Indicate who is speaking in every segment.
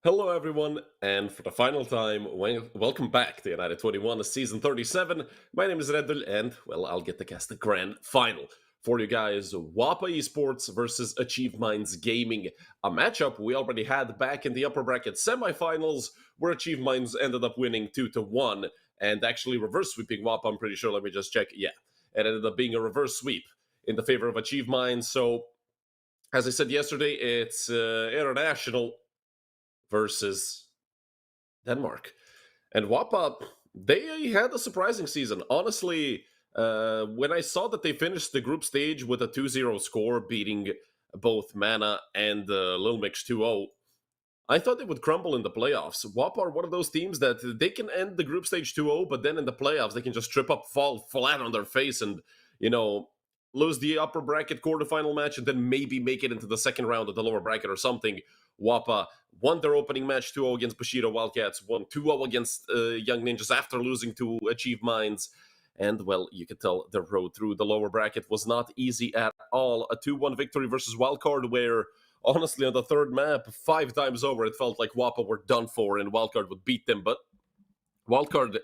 Speaker 1: Hello, everyone, and for the final time, welcome back to United21 Season 37. My name is Redul, and, well, I'll get to cast the grand final. For you guys, WOPA Esports versus Achieve Minds Gaming, a matchup we already had back in the upper bracket semifinals, where Achieve Minds ended up winning 2-1, and actually reverse sweeping WOPA, I'm pretty sure, let me just check, yeah. It ended up being a reverse sweep in the favor of Achieve Minds, so, as I said yesterday, it's international versus Denmark. And WOPA, they had a surprising season. Honestly, when I saw that they finished the group stage with a 2-0 score, beating both Mana and Lil Mix 2-0, I thought they would crumble in the playoffs. WOPA are one of those teams that they can end the group stage 2-0, but then in the playoffs, they can just trip up, fall flat on their face, and, lose the upper bracket quarterfinal match and then maybe make it into the second round of the lower bracket or something. WOPA won their opening match 2-0 against Bushido Wildcats, won 2-0 against Young Ninjas after losing to Achieve Minds. And, well, you could tell the road through the lower bracket was not easy at all. A 2-1 victory versus Wildcard where, honestly, on the third map, 5 times over, it felt like WOPA were done for and Wildcard would beat them. But Wildcard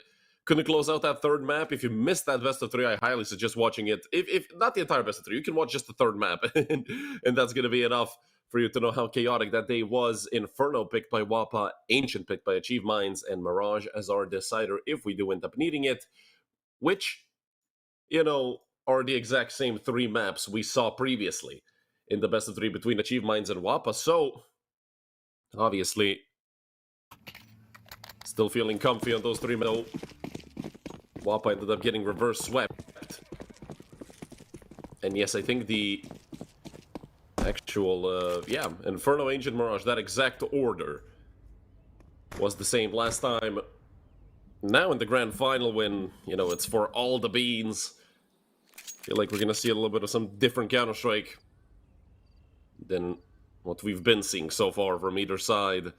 Speaker 1: couldn't close out that third map. If you missed that best of 3, I highly suggest watching it. If not the entire best of 3, you can watch just the third map, and that's going to be enough for you to know how chaotic that day was. Inferno picked by WOPA, Ancient picked by Achieve Minds, and Mirage as our decider if we do end up needing it, which, are the exact same 3 maps we saw previously in the best of 3 between Achieve Minds and WOPA. So, obviously, still feeling comfy on those 3 maps. WOPA ended up getting reverse swept. And yes, I think the actual, Inferno, Ancient, Mirage, that exact order was the same last time. Now in the grand final when, it's for all the beans, I feel like we're going to see a little bit of some different Counter-Strike than what we've been seeing so far from either side.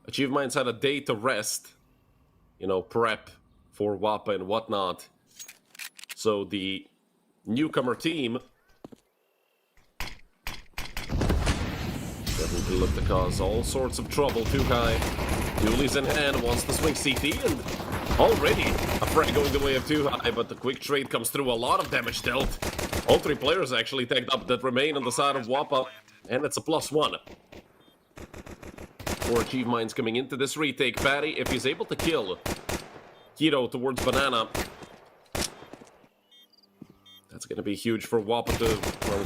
Speaker 1: Achieve Minds had a day to rest, prep for WOPA and whatnot. So the newcomer team definitely look to cause all sorts of trouble. Too high. Dooley's in hand, wants to swing CT, and already a frag going the way of Too High, but the quick trade comes through. A lot of damage dealt. All 3 players actually tagged up that remain on the side of WOPA, and it's a +1. For Achieve Minds coming into this retake, Patty, if he's able to kill Keto towards Banana, that's going to be huge for WOPA to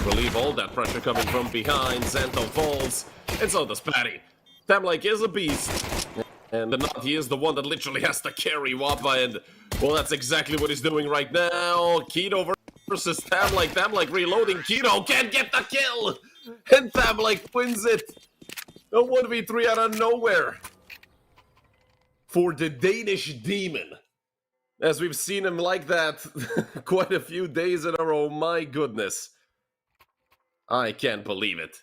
Speaker 1: relieve all that pressure coming from behind. Xanto falls, and so does Patty. Tamlike is a beast, and he is the one that literally has to carry WOPA, and, well, that's exactly what he's doing right now. Keto versus Tamlike. Tamlike reloading. Keto can't get the kill, and Tamlike wins it. A 1v3 out of nowhere for the Danish Demon. As we've seen him like that quite a few days in a row. My goodness. I can't believe it.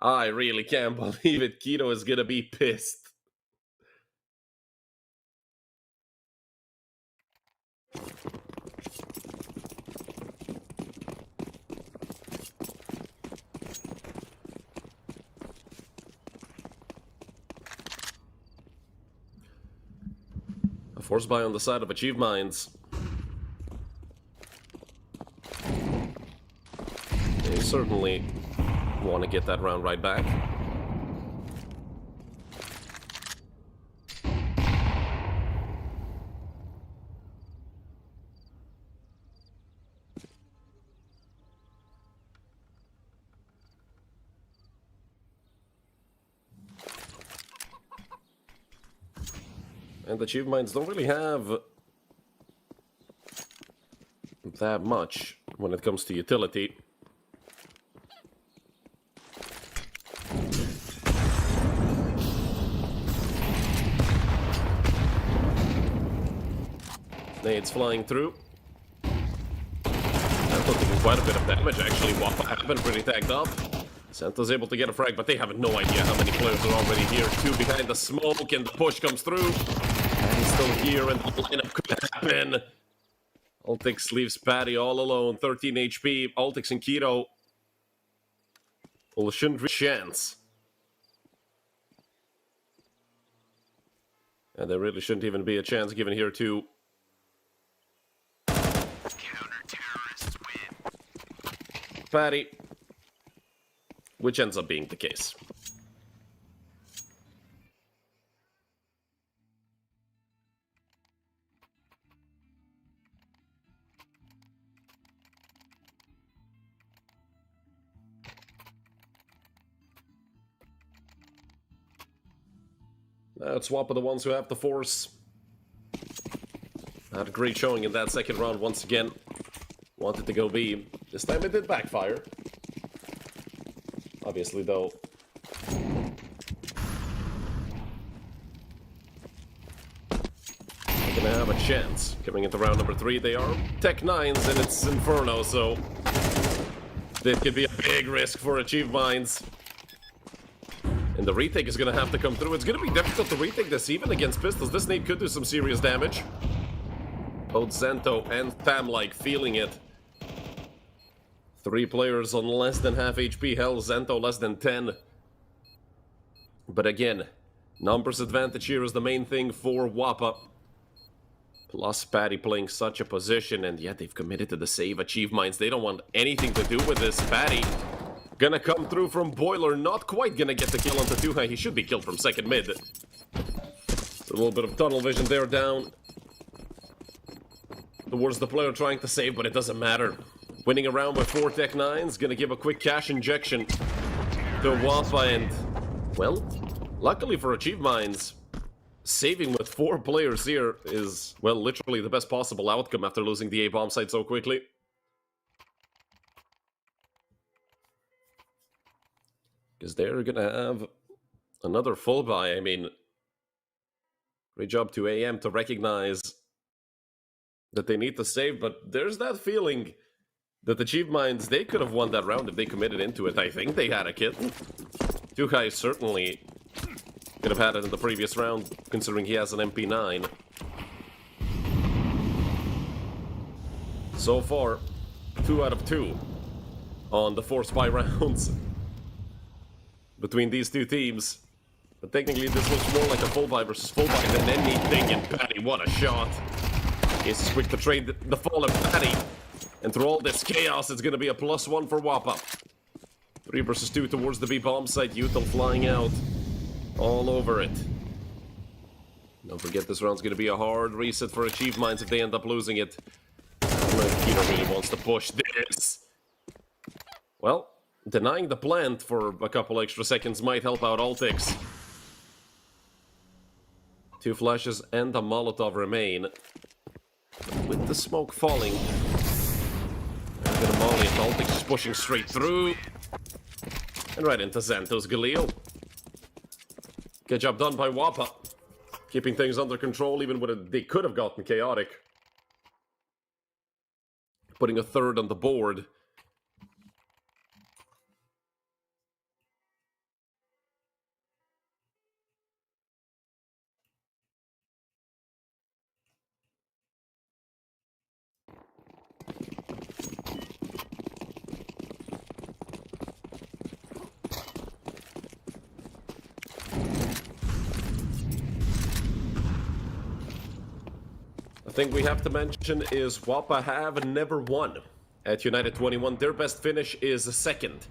Speaker 1: I really can't believe it. Keto is gonna be pissed. A force buy on the side of Achieve Minds. They certainly want to get that round right back. And Achieve Minds don't really have that much when it comes to utility. Nades flying through. Santo taking quite a bit of damage, actually. WOPA have been pretty tagged up. Santo's able to get a frag, but they have no idea how many players are already here. 2 behind the smoke, and the push comes through. And he's still here, and the lineup could happen. Altix leaves Patty all alone. 13 HP. Altix and Keto. Well, shouldn't be a chance. And there really shouldn't even be a chance given here to... Patty. Which ends up being the case. Now it's WOPA the ones who have the force. Had a great showing in that second round once again. Wanted to go B. This time it did backfire. Obviously, though. They're gonna have a chance. Coming into round number 3, they are Tech 9s and it's Inferno, so... This could be a big risk for Achieve Minds. And the retake is going to have to come through. It's going to be difficult to retake this even against pistols. This nade could do some serious damage. Both Zento and Tham-like feeling it. 3 players on less than half HP. Hell, Zento less than 10. But again, numbers advantage here is the main thing for WOPA. Plus Patty playing such a position, and yet they've committed to the save. Achieve Minds, they don't want anything to do with this. Patty gonna come through from Boiler, not quite gonna get the kill onto 2 high. He should be killed from second mid. A little bit of tunnel vision there down towards the player trying to save, but it doesn't matter. Winning a round with 4 Tech 9s, gonna give a quick cash injection to WOPA, and, well, luckily for Achieve Minds, saving with 4 players here is, well, literally the best possible outcome after losing the A-bomb site so quickly. Because they're gonna have another full buy. I mean, great job to AM to recognize that they need to save, but there's that feeling that the Achieve Minds, they could have won that round if they committed into it. I think they had a kit. 2 high certainly could have had it in the previous round, considering he has an MP9. So far, 2 out of 2 on the 4 spy rounds between these 2 teams. But technically this looks more like a full buy versus full buy than anything, and Patty, what a shot. Ace is quick to trade the fall of Patty. And through all this chaos, it's gonna be a +1 for WOPA. 3 versus 2 towards the B-bomb site, Util flying out all over it. Don't forget this round's gonna be a hard reset for Achieve Minds if they end up losing it. I don't know if Peter really wants to push this. Well, denying the plant for a couple extra seconds might help out Altix. 2 flashes and a Molotov remain. With the smoke falling, they're gonna molly it. Altix is pushing straight through. And right into Xanthos Galil. Good job done by WOPA. Keeping things under control even when they could have gotten chaotic. Putting a 3rd on the board. Thing we have to mention is WOPA have never won at United21. Their best finish is 2nd.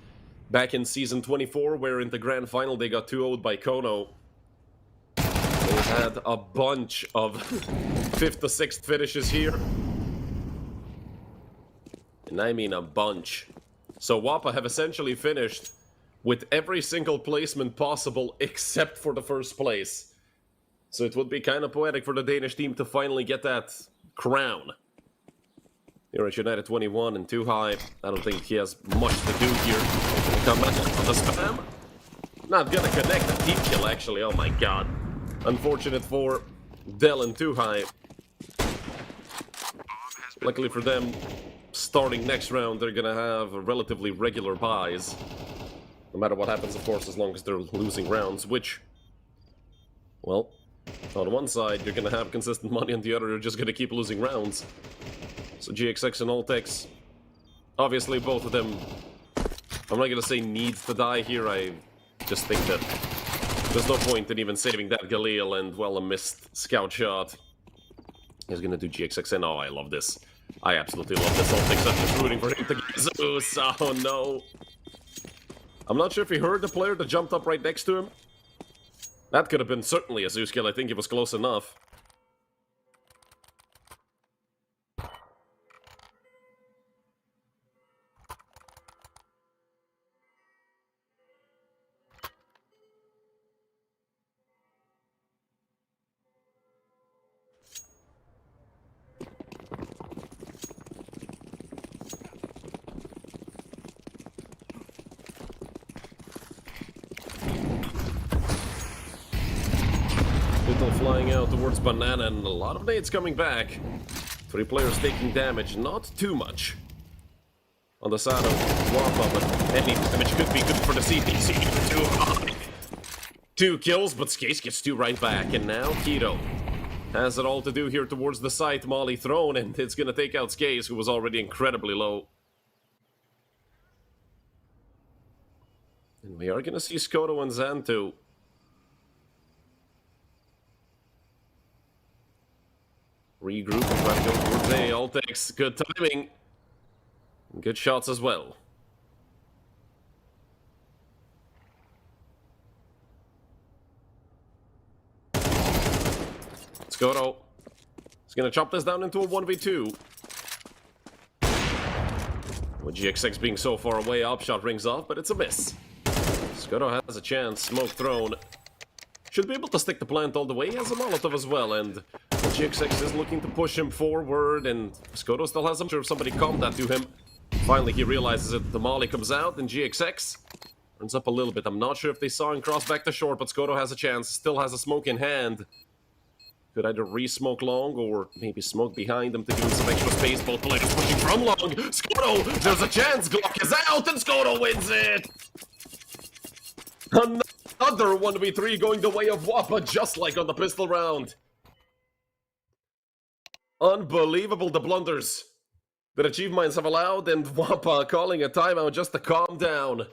Speaker 1: Back in Season 24, where in the Grand Final they got 2-0'd by Kono. They had a bunch of 5th to 6th finishes here. And I mean a bunch. So WOPA have essentially finished with every single placement possible except for the 1st place. So it would be kind of poetic for the Danish team to finally get that crown. Here at United21 and 2 high. I don't think he has much to do here. Come back on the spam. Not gonna connect the team kill, actually. Oh my god. Unfortunate for Dell and 2 high. Luckily for them, starting next round, they're gonna have relatively regular buys. No matter what happens, of course, as long as they're losing rounds, which, well, on one side, you're gonna have consistent money, on the other, you're just gonna keep losing rounds. So GXX and Altex, obviously both of them, I'm not gonna say needs to die here, I just think that There's no point in even saving that Galil, and, well, a missed scout shot. He's gonna do GXXN. Oh, I love this. I absolutely love this whole thing. So I'm just rooting for him to get Zeus. Oh, no. I'm not sure if he heard the player that jumped up right next to him. That could have been certainly a Zeus kill. I think it was close enough. Little flying out towards Banana, and a lot of nades coming back. 3 players taking damage, not too much. On the side of WOPA, but any damage could be good for the CTC. 2 kills, but Skase gets 2 right back, and now Keto has it all to do here towards the site. Molly thrown, and it's gonna take out Skase, who was already incredibly low. And we are gonna see Skoto and Xanto. Regroup and try to go towards A. All takes good timing. And good shots as well. Skoto is going to chop this down into a 1v2. With GXX being so far away, upshot rings off, but it's a miss. Skoto has a chance. Smoke thrown. Should be able to stick the plant all the way. He has a Molotov as well, and GXX is looking to push him forward, and Skoto still has... I'm sure if somebody calmed that to him. Finally, he realizes it. The Molly comes out, and GXX turns up a little bit. I'm not sure if they saw him cross back to short, but Skoto has a chance. Still has a smoke in hand. Could either re-smoke long, or maybe smoke behind him to give him some extra space. Both players pushing from long. Skoto, there's a chance. Glock is out, and Skoto wins it! Another 1v3 going the way of WOPA, just like on the pistol round. Unbelievable, the blunders that Achieve Minds have allowed, and WOPA calling a timeout just to calm down.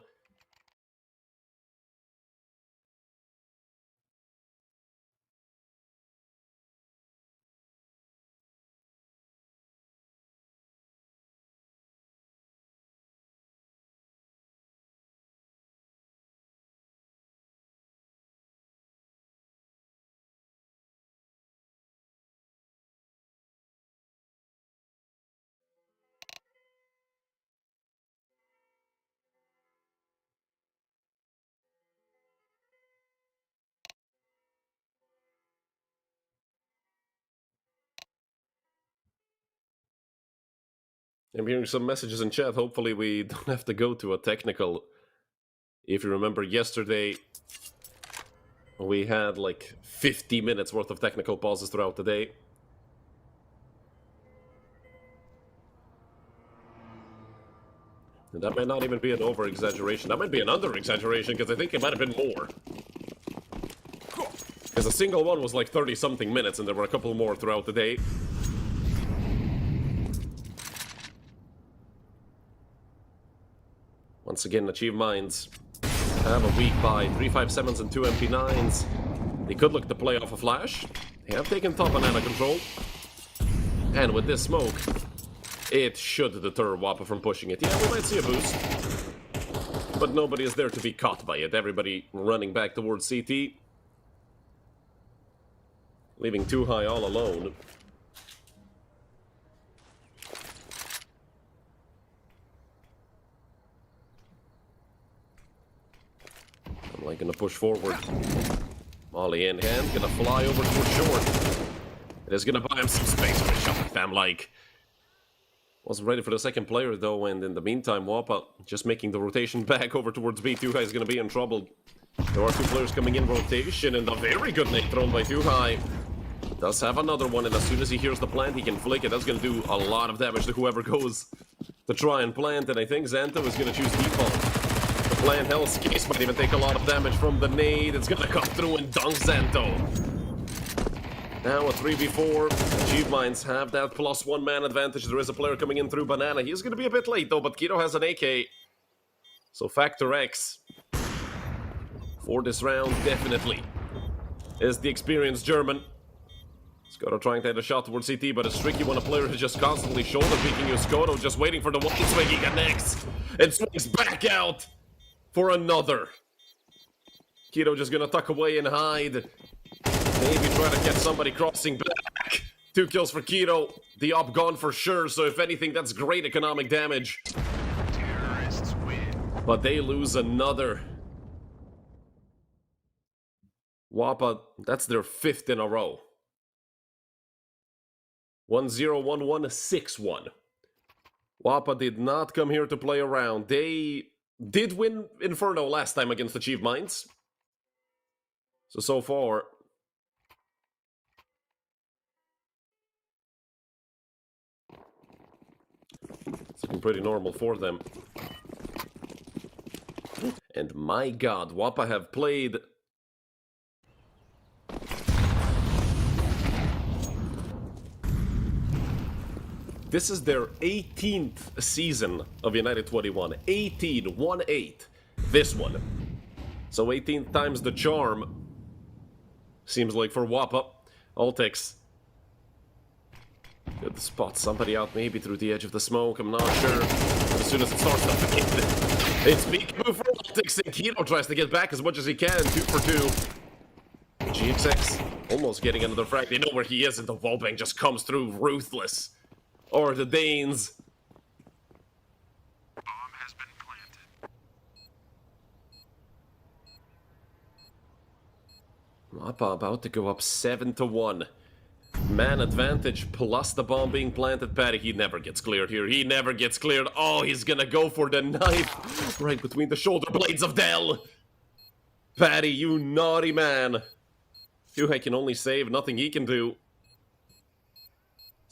Speaker 1: I'm hearing some messages in chat. Hopefully we don't have to go to a technical. If you remember yesterday, we had like 50 minutes worth of technical pauses throughout the day. And that might not even be an over-exaggeration. That might be an under-exaggeration, because I think it might have been more. Because a single one was like 30-something minutes, and there were a couple more throughout the day. Once again, Achieve Minds have a weak buy. 357s and 2 MP9s. They could look to play off a flash. They have taken top banana control. And with this smoke, it should deter WOPA from pushing it. Yeah, we might see a boost. But nobody is there to be caught by it. Everybody running back towards CT. Leaving Too High all alone. Like gonna push forward. Molly in hand, gonna fly over towards short. It is gonna buy him some space for a shot like that. Like, wasn't ready for the second player though, and in the meantime, WOPA just making the rotation back over towards B. Too High is gonna be in trouble. There are 2 players coming in rotation, and a very good nade thrown by Too High. Does have another one, and as soon as he hears the plant, he can flick it. That's gonna do a lot of damage to whoever goes to try and plant, and I think Xanto is gonna choose default. Plant Hell's Case might even take a lot of damage from the nade. It's gonna come through and dunk Xanto. Now a 3v4. Achieve Minds have that +1 man advantage. There is a player coming in through Banana. He's gonna be a bit late though, but Keto has an AK. So Factor X for this round, definitely, is the experienced German. Skoto trying to hit a shot towards CT, but it's tricky when a player is just constantly shoulder peeking you. Skoto just waiting for the one swing he got next. And swings back out for another. Keto just gonna tuck away and hide. Maybe try to get somebody crossing back. 2 kills for Keto. The op gone for sure, so if anything, that's great economic damage.
Speaker 2: Terrorists win.
Speaker 1: But they lose another. WOPA, that's their 5th in a row. 1-0, 1-1, 6-1. WOPA did not come here to play around. They did win Inferno last time against Achieve Minds. So far, it's been pretty normal for them. And my god, WOPA have played... This is their 18th season of United21. 18, 1-8. This one. So 18 times the charm. Seems like for WOPA. Ultix. Good spot somebody out maybe through the edge of the smoke. I'm not sure. But as soon as it starts to fade, it's peekaboo for Ultix. And Keto tries to get back as much as he can. 2 for 2. GXX almost getting another frag. They know where he is, and the wallbang just comes through ruthless. Or the Danes.
Speaker 2: Bomb has been planted.
Speaker 1: WOPA about to go up 7-1. Man advantage plus the bomb being planted. Patty, he never gets cleared here. He never gets cleared. Oh, he's gonna go for the knife right between the shoulder blades of Dell. Patty, you naughty man. I can only save, nothing he can do.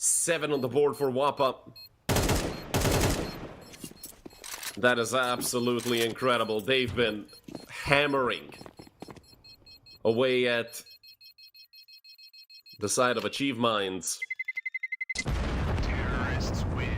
Speaker 1: 7 on the board for WOPA. That is absolutely incredible. They've been hammering away at the side of Achieve Minds.
Speaker 2: Terrorists win.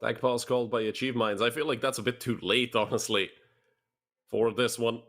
Speaker 1: Tag pause called by Achieve Minds. I feel like that's a bit too late, honestly, for this one.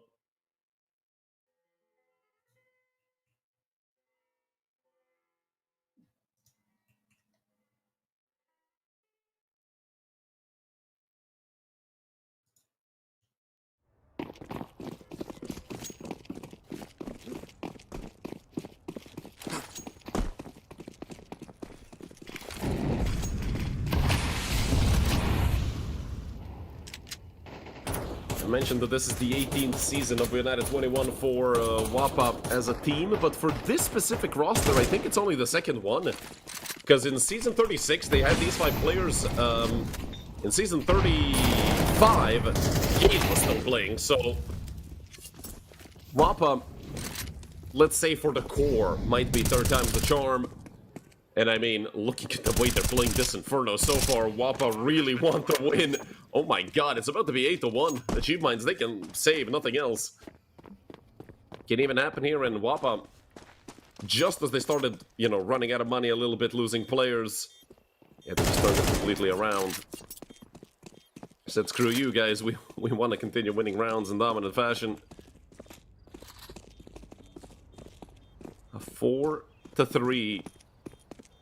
Speaker 1: I mentioned that this is the 18th season of United21 for WOPA as a team, but for this specific roster, I think it's only the 2nd one. Because in Season 36, they had these 5 players. In Season 35, Gate was still playing, so... WOPA, let's say for the core, might be 3rd time's the charm. And I mean, looking at the way they're playing this Inferno so far, WOPA really want to win. Oh my god, it's about to be 8-1. Achieve Minds, they can save, nothing else. Can even happen here, and WOPA, just as they started, you know, running out of money a little bit, losing players, yeah, they just turned it completely around. Said, screw you guys, we want to continue winning rounds in dominant fashion. A 4-3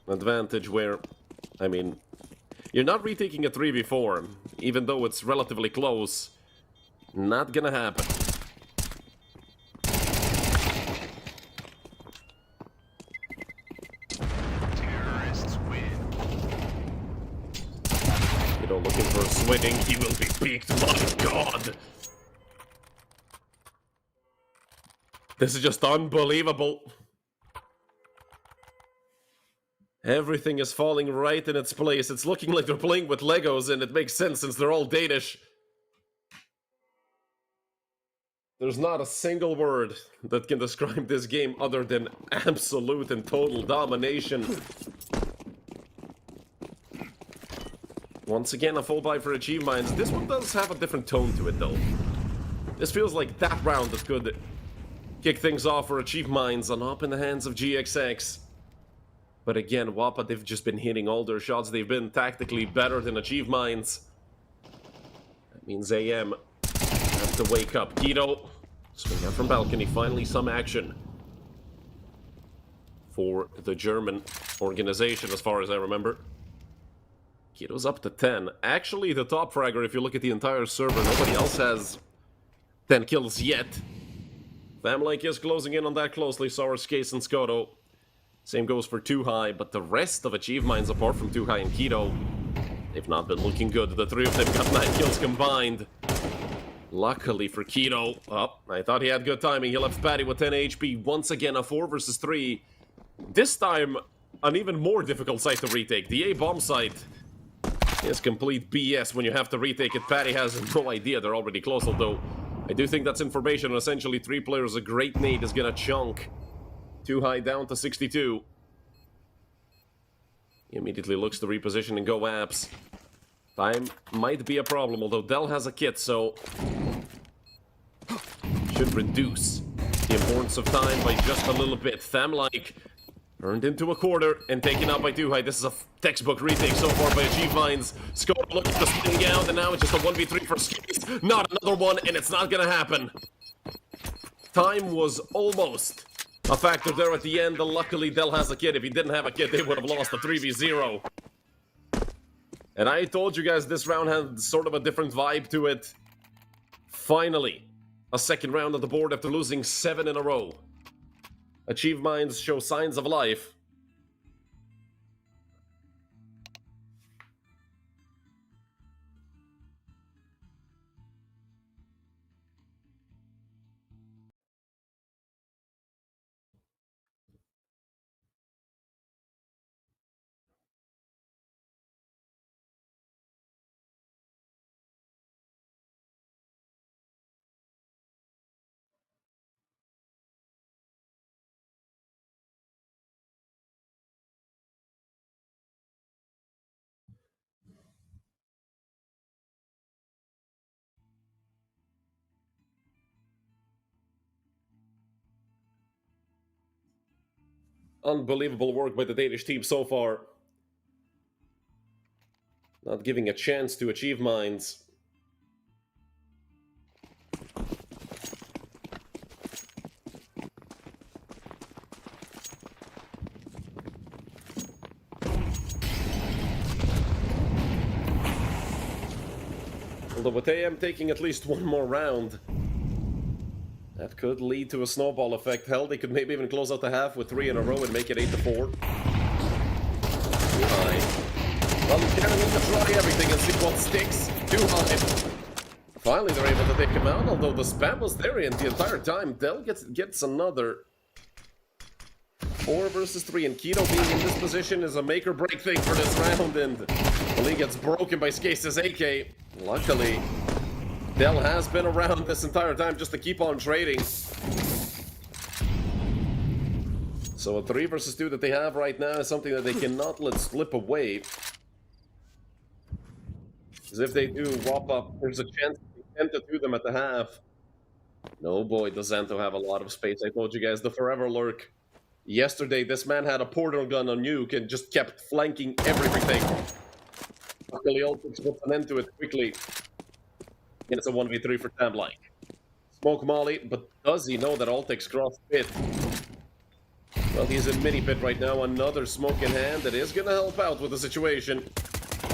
Speaker 1: advantage where, I mean, you're not retaking a 3v4, even though it's relatively close. Not gonna happen.
Speaker 2: Terrorists win.
Speaker 1: You know, looking for a swing, he will be peaked, my god! This is just unbelievable. Everything is falling right in its place. It's looking like they're playing with Legos, and it makes sense since they're all Danish. There's not a single word that can describe this game other than absolute and total domination. Once again, a full buy for Achieve Minds. This one does have a different tone to it, though. This feels like that round that could kick things off for Achieve Minds on up in the hands of GXX. But again, WOPA, they've just been hitting all their shots. They've been tactically better than Achieve Minds. That means AM have to wake up. Keto, swing out from balcony. Finally, some action for the German organization, as far as I remember. Keto's up to 10. Actually, the top fragger, if you look at the entire server, nobody else has 10 kills yet. Famlake is closing in on that closely, so are Skase and Skoto. Same goes for Too High, but the rest of Achieve Minds, apart from Too High and Keto, they've not been looking good. The three of them got 9 kills combined. Luckily for Keto, I thought he had good timing. He left Patty with 10 HP. Once again, a 4 versus 3. This time, an even more difficult site to retake. The A-bomb site is complete BS when you have to retake it. Patty has no idea they're already close, although I do think that's information. Essentially, 3 players, a great nade is gonna chunk Too High down to 62. He immediately looks to reposition and go abs. Time might be a problem, although Dell has a kit, so should reduce the importance of time by just a little bit. Famlike turned into a quarter and taken out by Too High. This is a textbook retake so far by Achieve Minds. Scope looking to spin out, and now it's just a 1v3 for Skase. Not another one, and it's not gonna happen. Time was almost a factor there at the end. Luckily, Dell has a kit. If he didn't have a kit, they would have lost a 3v0. And I told you guys this round had sort of a different vibe to it. Finally, a second round of the board after losing 7 in a row. Achieve Minds show signs of life. Unbelievable work by the Danish team so far. Not giving a chance to Achieve Minds. Although with AM taking at least one more round, that could lead to a snowball effect. Hell, they could maybe even close out the half with 3 in a row and make it 8-4. Too high. Well, you kind of need to try everything and see what sticks. Too high. Finally, they're able to take him out, although the spam was there and the entire time. Dell gets another 4 versus 3, and Keto being in this position is a make-or-break thing for this round, and the lead gets broken by Skase's AK. Luckily, Dell has been around this entire time just to keep on trading. So a 3 versus 2 that they have right now is something that they cannot let slip away. Because if they do, WOPA, there's a chance they tend to do them at the half. No boy, does Xanto have a lot of space. I told you guys, the Forever Lurk. Yesterday, this man had a portal gun on nuke and just kept flanking everything. Luckily, Ultix puts an end to it quickly. And it's a 1v3 for Tamlike. Smoke Molly, but does he know that Ultix crossed pit? Well, he's in mini pit right now. Another smoke in hand that is gonna help out with the situation.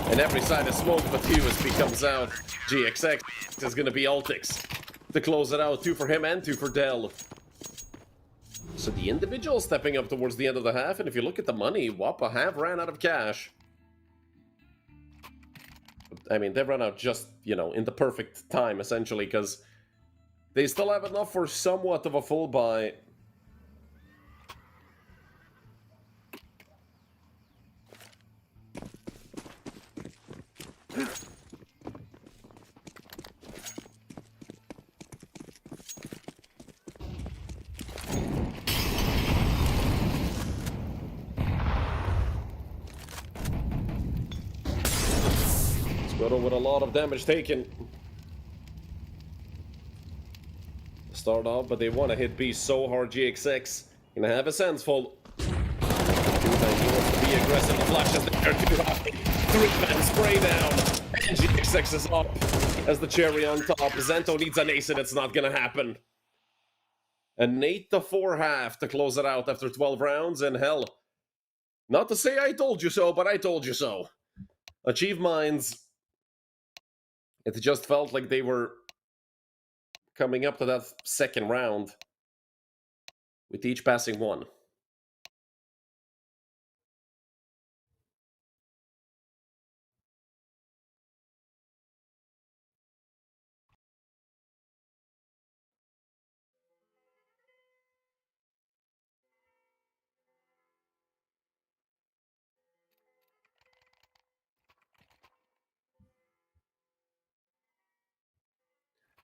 Speaker 1: And every side is smoke, but USB comes out. GXX is gonna be Ultix to close it out. 2 for him and 2 for Dell. So the individual stepping up towards the end of the half, and if you look at the money, WOPA have ran out of cash. I mean, they've run out just, you know, in the perfect time, essentially, because they still have enough for somewhat of a full buy. Skoto with a lot of damage taken. Start off, but they want to hit B so hard. GXX gonna have a sense full. He wants to be aggressive. The flash is there too high. 3-man spray down. And GXX is up as the cherry on top. Zento needs an ace and it's not gonna happen. An 8-4 half to close it out after 12 rounds. And hell, not to say I told you so, but I told you so. Achieve Minds. It just felt like they were coming up to that second round with each passing one.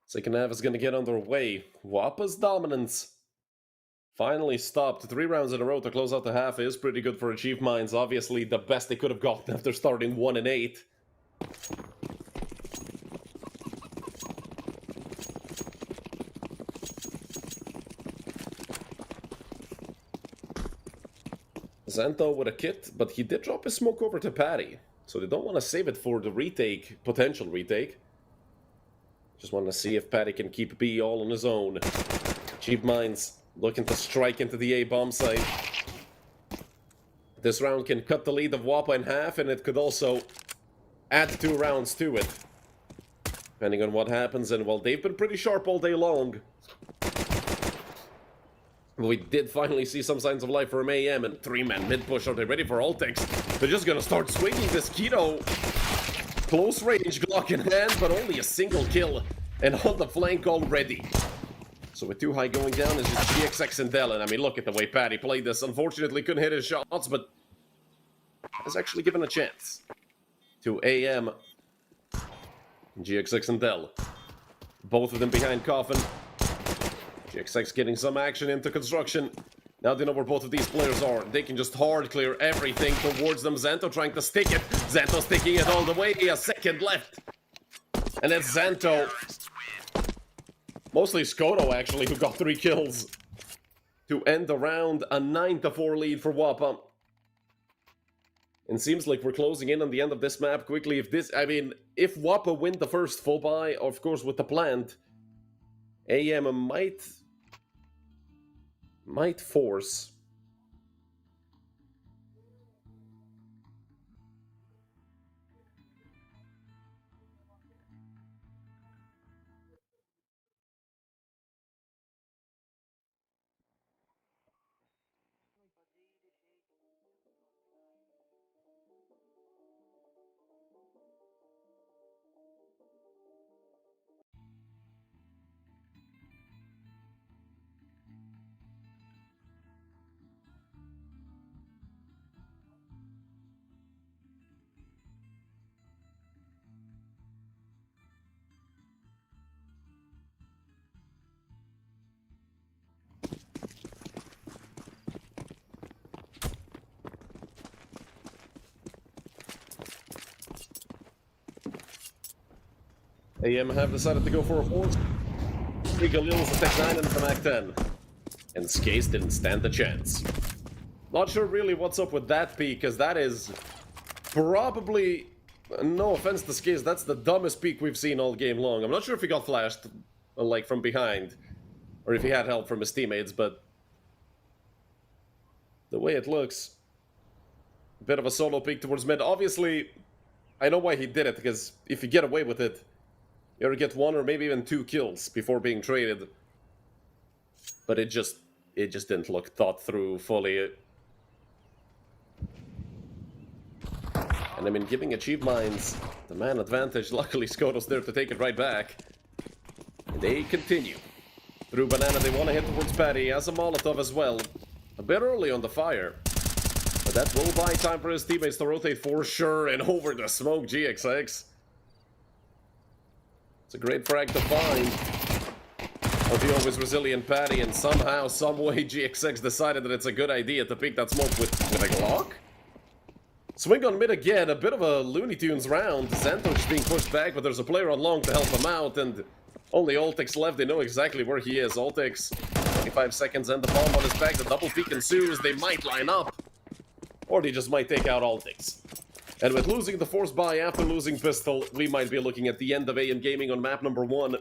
Speaker 1: Second half is going to get underway. WOPA's dominance finally stopped. 3 rounds in a row to close out the half is pretty good for Achieve Minds. Obviously, the best they could have gotten after starting 1-8. Zento with a kit, but he did drop his smoke over to Patty. So they don't want to save it for the retake, potential retake. Just want to see if Patty can keep B all on his own. Achieve Minds looking to strike into the A bomb site. This round can cut the lead of WOPA in half, and it could also add 2 rounds to it. Depending on what happens, and well, they've been pretty sharp all day long. We did finally see some signs of life from AM, and 3-man mid-push. Are they ready for Ultex? They're just gonna start swinging this Keto. Close range, Glock in hand, but only a single kill. And on the flank already. So with 2 high going down, it's just GXX and Dell. And I mean, look at the way Patty played this. Unfortunately, couldn't hit his shots, but has actually given a chance to AM. GXX and Dell. Both of them behind Coffin. GXX getting some action into construction. Now they know where both of these players are. They can just hard clear everything towards them. Zento trying to stick it. Zento sticking it all the way. A second left. And it's Zento. Mostly Skoto, actually, who got 3 kills. To end the round, a 9-4 lead for WOPA. And seems like we're closing in on the end of this map quickly. If WOPA win the first full buy, of course, with the plant, AM might force. AM have decided to go for a force. 3 Galils, the Tech 9, and the Mac 10. And Skaze didn't stand a chance. Not sure really what's up with that peek, because that is probably, no offense to Skaze, that's the dumbest peek we've seen all game long. I'm not sure if he got flashed, like, from behind, or if he had help from his teammates, but the way it looks, a bit of a solo peek towards mid. Obviously, I know why he did it, because if you get away with it, you ever get 1 or maybe even 2 kills before being traded. But it just didn't look thought through fully. And I mean, giving Achieve Minds the man advantage, luckily Skoto's there to take it right back. And they continue. Through Banana, they want to hit towards Patty, as a Molotov as well. A bit early on the fire. But that will buy time for his teammates to rotate for sure, and over the smoke, GXX. It's a great frag to find. Of the always resilient Patty, and somehow, someway, GXX decided that it's a good idea to pick that smoke with a Glock? Swing on mid again, a bit of a Looney Tunes round. Xantos being pushed back, but there's a player on long to help him out, and only Altix left. They know exactly where he is. Altix, 25 seconds and the bomb on his back. The double peek ensues. They might line up, or they just might take out Altix. And with losing the force buy after losing pistol, we might be looking at the end of AM Gaming on map number 1.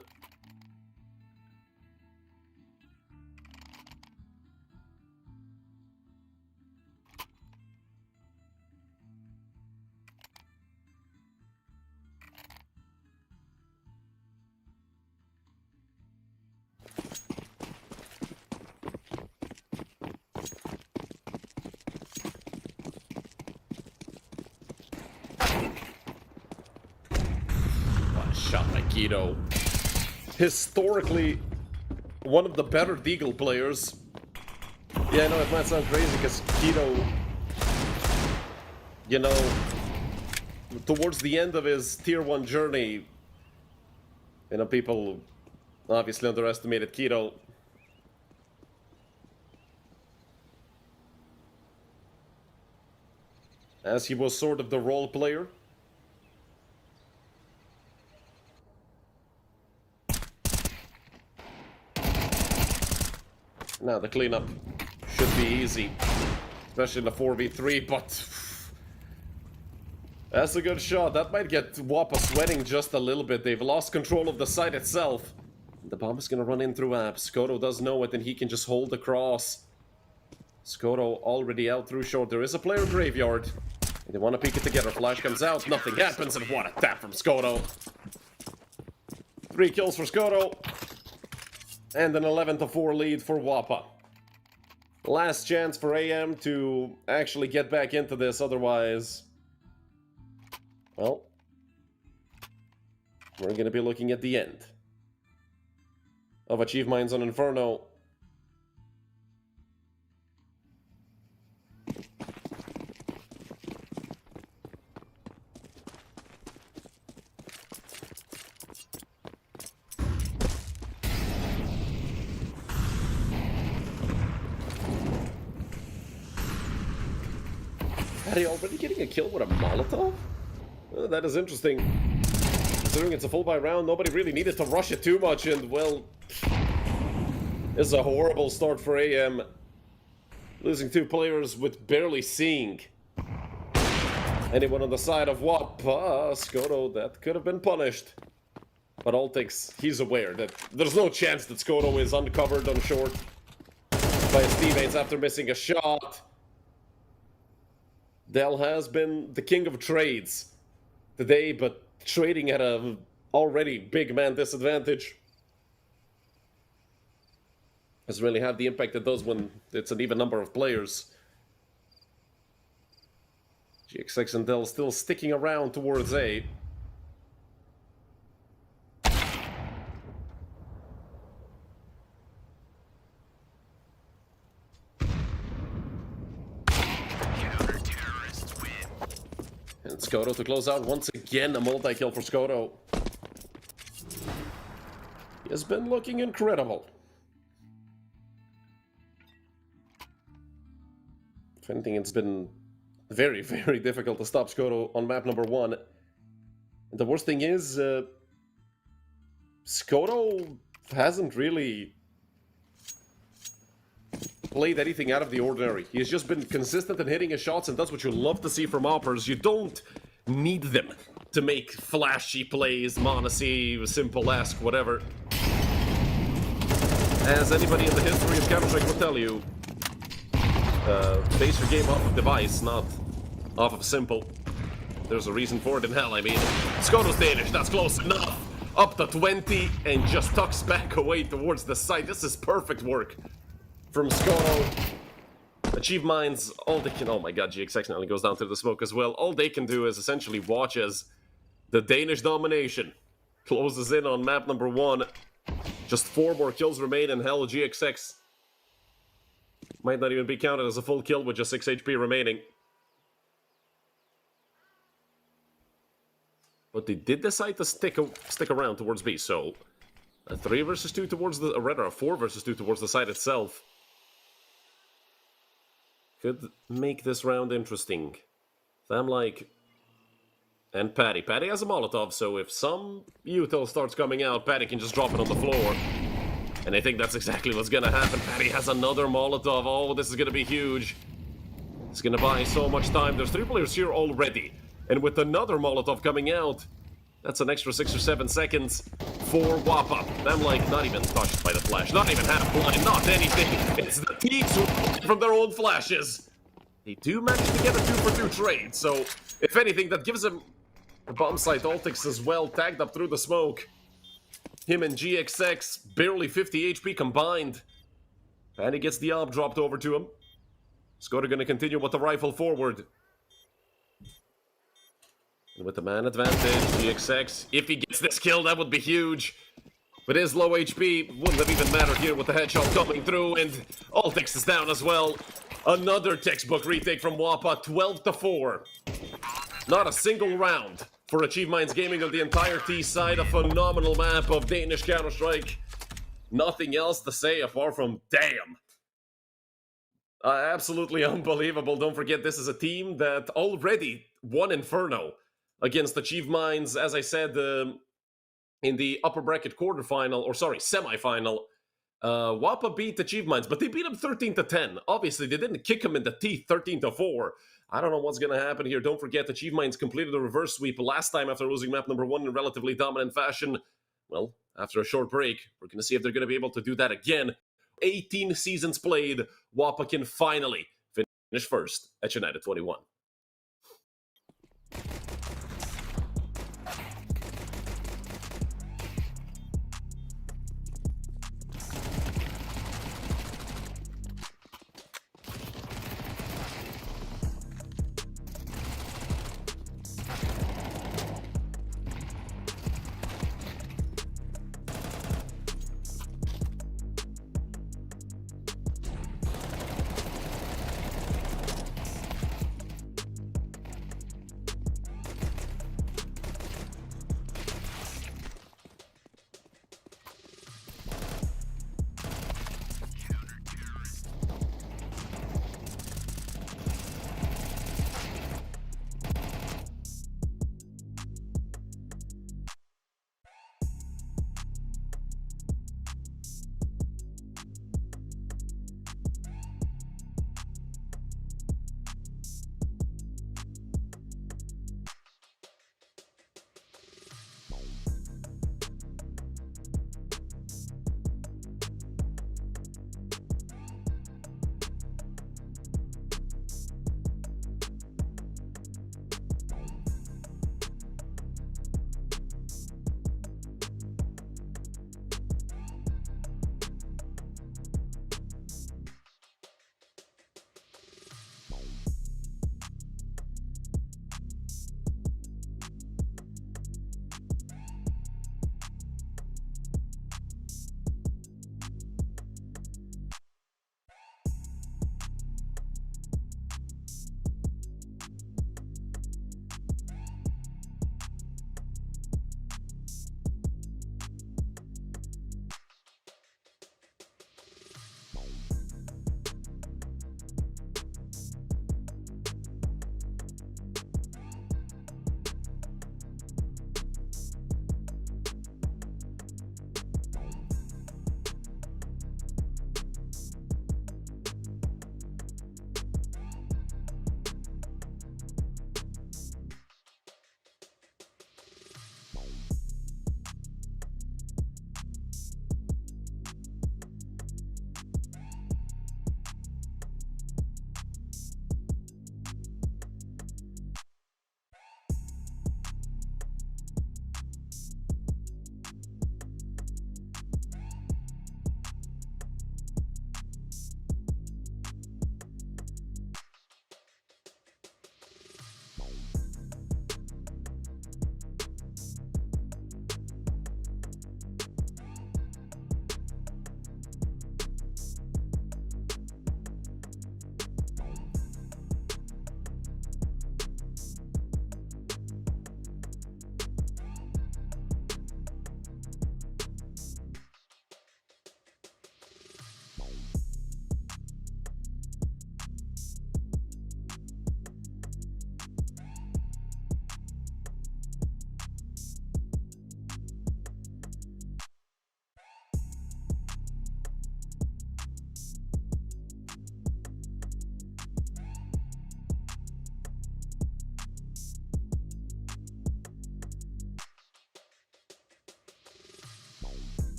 Speaker 1: Shot by Keto. Historically, one of the better Deagle players. Yeah, I know it might sound crazy because Keto, you know, towards the end of his tier 1 journey, you know, people obviously underestimated Keto. As he was sort of the role player. Now the cleanup should be easy, especially in the 4v3, but that's a good shot. That might get WOPA sweating just a little bit. They've lost control of the site itself. The bomb is going to run in through App. Skoto does know it, and he can just hold across. Skoto already out through short. There is a player graveyard. They want to peek it together. Flash comes out. Nothing happens, and what a tap from Skoto. 3 kills for Skoto. And an 11-4 lead for WOPA. Last chance for AM to actually get back into this, otherwise... well... we're going to be looking at the end of Achieve Minds on Inferno. Are they already getting a kill with a Molotov? That is interesting. Considering it's a full buy round, nobody really needed to rush it too much, and, well... it's a horrible start for AM. Losing 2 players with barely seeing anyone on the side of WOPA. Skoto, that could have been punished. But Altix, he's aware that there's no chance that Skoto is uncovered on short by his teammates after missing a shot. Dell has been the king of trades today, but trading at a already big man disadvantage doesn't really have the impact it does when it's an even number of players. GXX and Dell still sticking around towards A. And Skoto to close out once again, a multi-kill for Skoto. He has been looking incredible. If anything, it's been very, very difficult to stop Skoto on map number 1. And the worst thing is, Skoto hasn't really played anything out of the ordinary. He has just been consistent in hitting his shots, and that's what you love to see from Oppers. You don't need them to make flashy plays, Monacy, simple-esque, whatever. As anybody in the history of Counter-Strike will tell you, base your game off of device, not off of simple. There's a reason for it in hell, I mean. Skoto's Danish, that's close enough. Up to 20, and just tucks back away towards the side. This is perfect work from Skoto. Achieve Minds, all they can... oh my god, GXX nearly goes down to the smoke as well. All they can do is essentially watch as the Danish domination closes in on map number 1. Just 4 more kills remain, and hell, GXX might not even be counted as a full kill with just 6 HP remaining. But they did decide to stick around towards B, so a 3 versus 2 towards the... or rather, a 4 versus 2 towards the side itself could make this round interesting. Famlike and Patty. Patty has a Molotov, so if some util starts coming out, Patty can just drop it on the floor. And I think that's exactly what's gonna happen. Patty has another Molotov. Oh, this is gonna be huge. It's gonna buy so much time. There's 3 players here already. And with another Molotov coming out, that's an extra 6 or 7 seconds for WOPA. Famlike not even touched by the flash. Not even half blind. Not anything. It's the teams from their own flashes. They do manage to get a 2-for-2 trade. So, if anything, that gives them the bomb site Altix as well, tagged up through the smoke. Him and GXX, barely 50 HP combined. And he gets the AWP dropped over to him. Skoda gonna continue with the rifle forward. And with the man advantage, GXX, if he gets this kill, that would be huge. But his low HP wouldn't have even mattered here with the headshot coming through, and Altix is down as well. Another textbook retake from WOPA, 12-4. Not a single round for Achieve Minds Gaming on the entire T side. A phenomenal map of Danish Counter-Strike. Nothing else to say apart from damn. Absolutely unbelievable. Don't forget, this is a team that already won Inferno against Achieve Minds, as I said, in the upper bracket quarterfinal, or sorry, semifinal. WOPA beat Achieve Minds, but they beat them 13-10. Obviously, they didn't kick them in the teeth 13-4. I don't know what's going to happen here. Don't forget, Achieve Minds completed a reverse sweep last time after losing map number 1 in relatively dominant fashion. Well, after a short break, we're going to see if they're going to be able to do that again. 18 seasons played, WOPA can finally finish first at United21.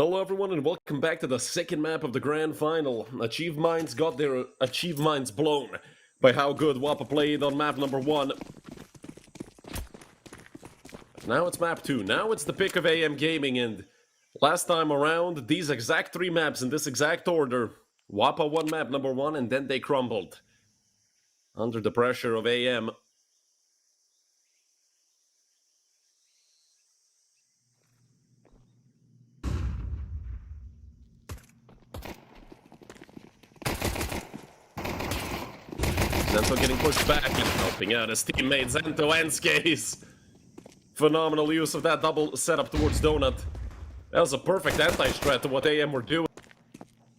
Speaker 1: Hello everyone and welcome back to the second map of the grand final. Achieve Minds got their Achieve Minds blown by how good WOPA played on map number 1. Now it's map 2, now it's the pick of AM Gaming, and last time around, these exact 3 maps in this exact order. WOPA won map number 1 and then they crumbled. Under the pressure of AM. Zento getting pushed back and helping out his teammate Zento and Skaze. Phenomenal use of that double setup towards Donut. That was a perfect anti-strat to what AM were doing.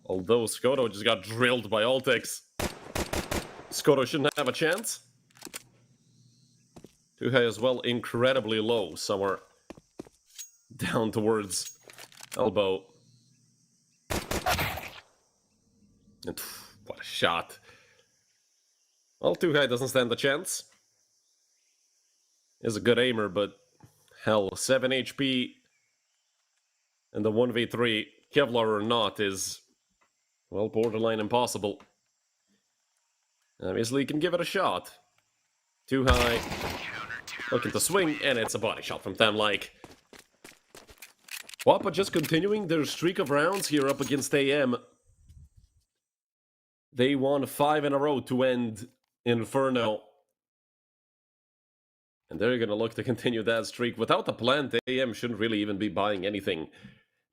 Speaker 1: Although Skoto just got drilled by Ultix. Skoto shouldn't have a chance. Too high as well, incredibly low, somewhere down towards elbow. And what a shot. Well, Too High doesn't stand a chance. Is a good aimer, but hell, 7 HP and the 1v3, Kevlar or not, is, well, borderline impossible. Obviously, he can give it a shot. Too High, looking to swing, and it's a body shot from Like. WOPA just continuing their streak of rounds here up against AM. They won 5 in a row to end Inferno. And they're gonna look to continue that streak. Without the plant, AM shouldn't really even be buying anything.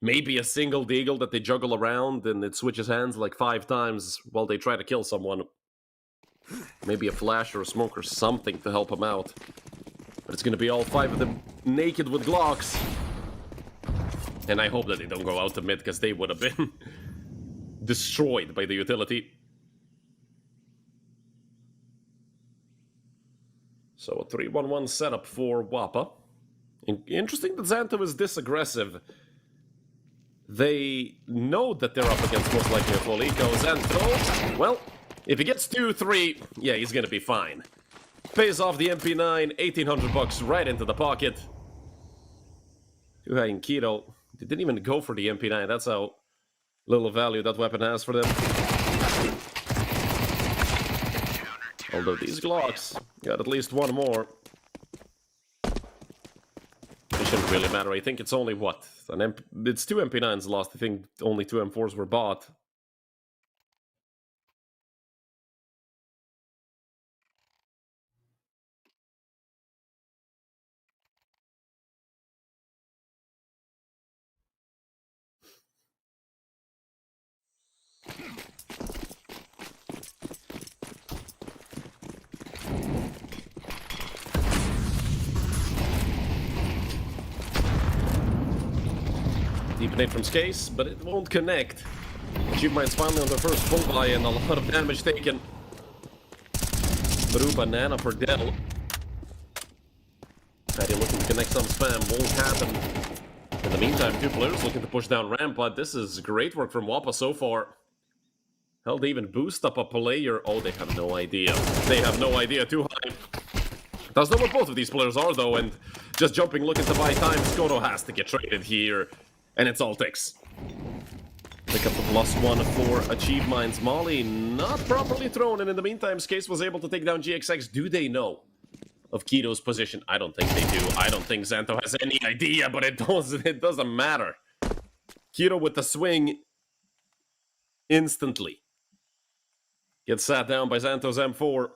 Speaker 1: Maybe a single deagle that they juggle around and it switches hands like 5 times while they try to kill someone. Maybe a flash or a smoke or something to help them out. But it's gonna be all 5 of them naked with Glocks. And I hope that they don't go out to mid, because they would have been destroyed by the utility. So a 3-1-1 setup for WOPA. Interesting that Zento is this aggressive. They know that they're up against most likely a full eco. Zento, well, if he gets 2-3, yeah, he's gonna be fine. Pays off the MP9, 1800 bucks right into the pocket. Too High and Keto, they didn't even go for the MP9. That's how little value that weapon has for them. Although these Glocks got at least one more. It shouldn't really matter. I think it's only, what? It's 2 MP9s lost. I think only 2 M4s were bought. Deep nade from Skaze, but it won't connect. Achieve Minds finally on their first bullseye and a lot of damage taken. Baru banana for Dell. Patty looking to connect some spam, won't happen. In the meantime, 2 players looking to push down ramp, but this is great work from WOPA so far. Hell, they even boost up a player. Oh, they have no idea. They have no idea. Too High. Doesn't know what both of these players are, though, and just jumping, looking to buy time. Skoto has to get traded here. And it's Ultix. Pick up the +1 for Achieve Minds. Molly not properly thrown, and in the meantime, Skaze was able to take down GXX. Do they know of Keto's position? I don't think they do. I don't think Zento has any idea, but it doesn't matter. Keto with the swing instantly gets sat down by Zento's M4.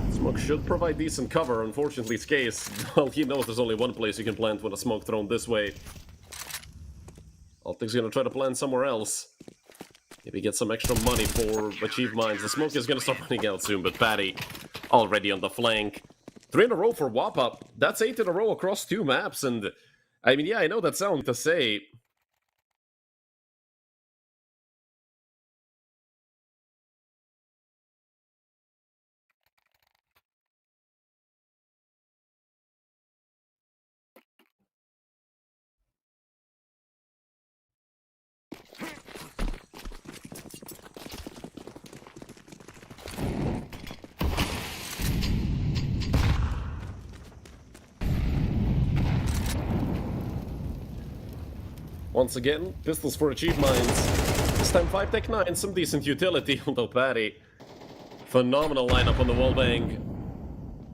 Speaker 1: Smoke should provide decent cover. Unfortunately, Skaze, well, he knows there's only one place you can plant with a smoke thrown this way. Ultix gonna try to plant somewhere else. Maybe get some extra money for Achieve Minds. The smoke is gonna start running out soon, but Patty already on the flank. 3 in a row for WOPA. That's 8 in a row across 2 maps, and I mean, yeah, I know that sounds to say, Once again, pistols for Achieve Mines. This time 5 Tech 9, some decent utility, although Patty. Phenomenal lineup on the wallbang.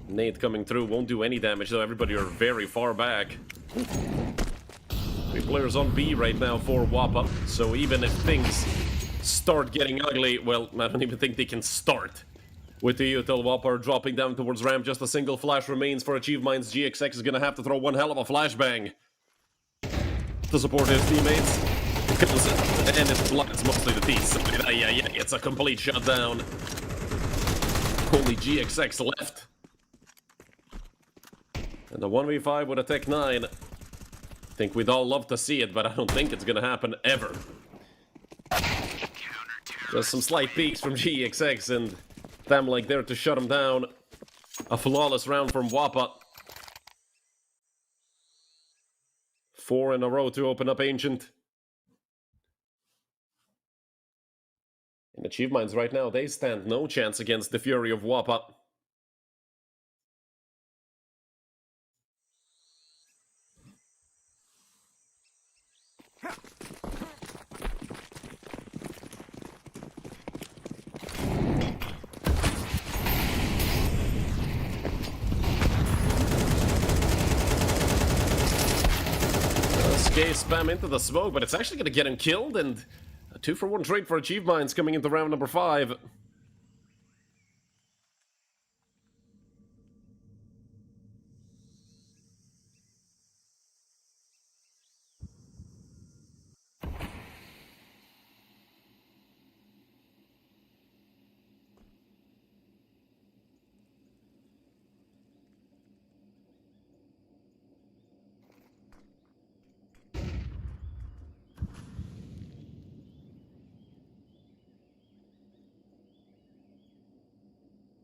Speaker 1: Nade coming through, won't do any damage though, everybody are very far back. 3 players on B right now for WOPA, so even if things start getting ugly, well, I don't even think they can start. With the util, WOPA are dropping down towards ramp, just a single flash remains for Achieve Mines. GXX is gonna have to throw one hell of a flashbang to support his teammates. And it blinds mostly the piece. Yeah, it's a complete shutdown. Only GXX left. And the 1v5 with a Tech 9. I think we'd all love to see it, but I don't think it's gonna happen ever. There's some slight peaks from GXX and them like there to shut him down. A flawless round from WOPA. 4 in a row to open up Ancient. And Achieve Mines right now, they stand no chance against the fury of WOPA. Spam into the smoke, but it's actually going to get him killed, and a 2-for-1 trade for Achieve Mines coming into round number 5.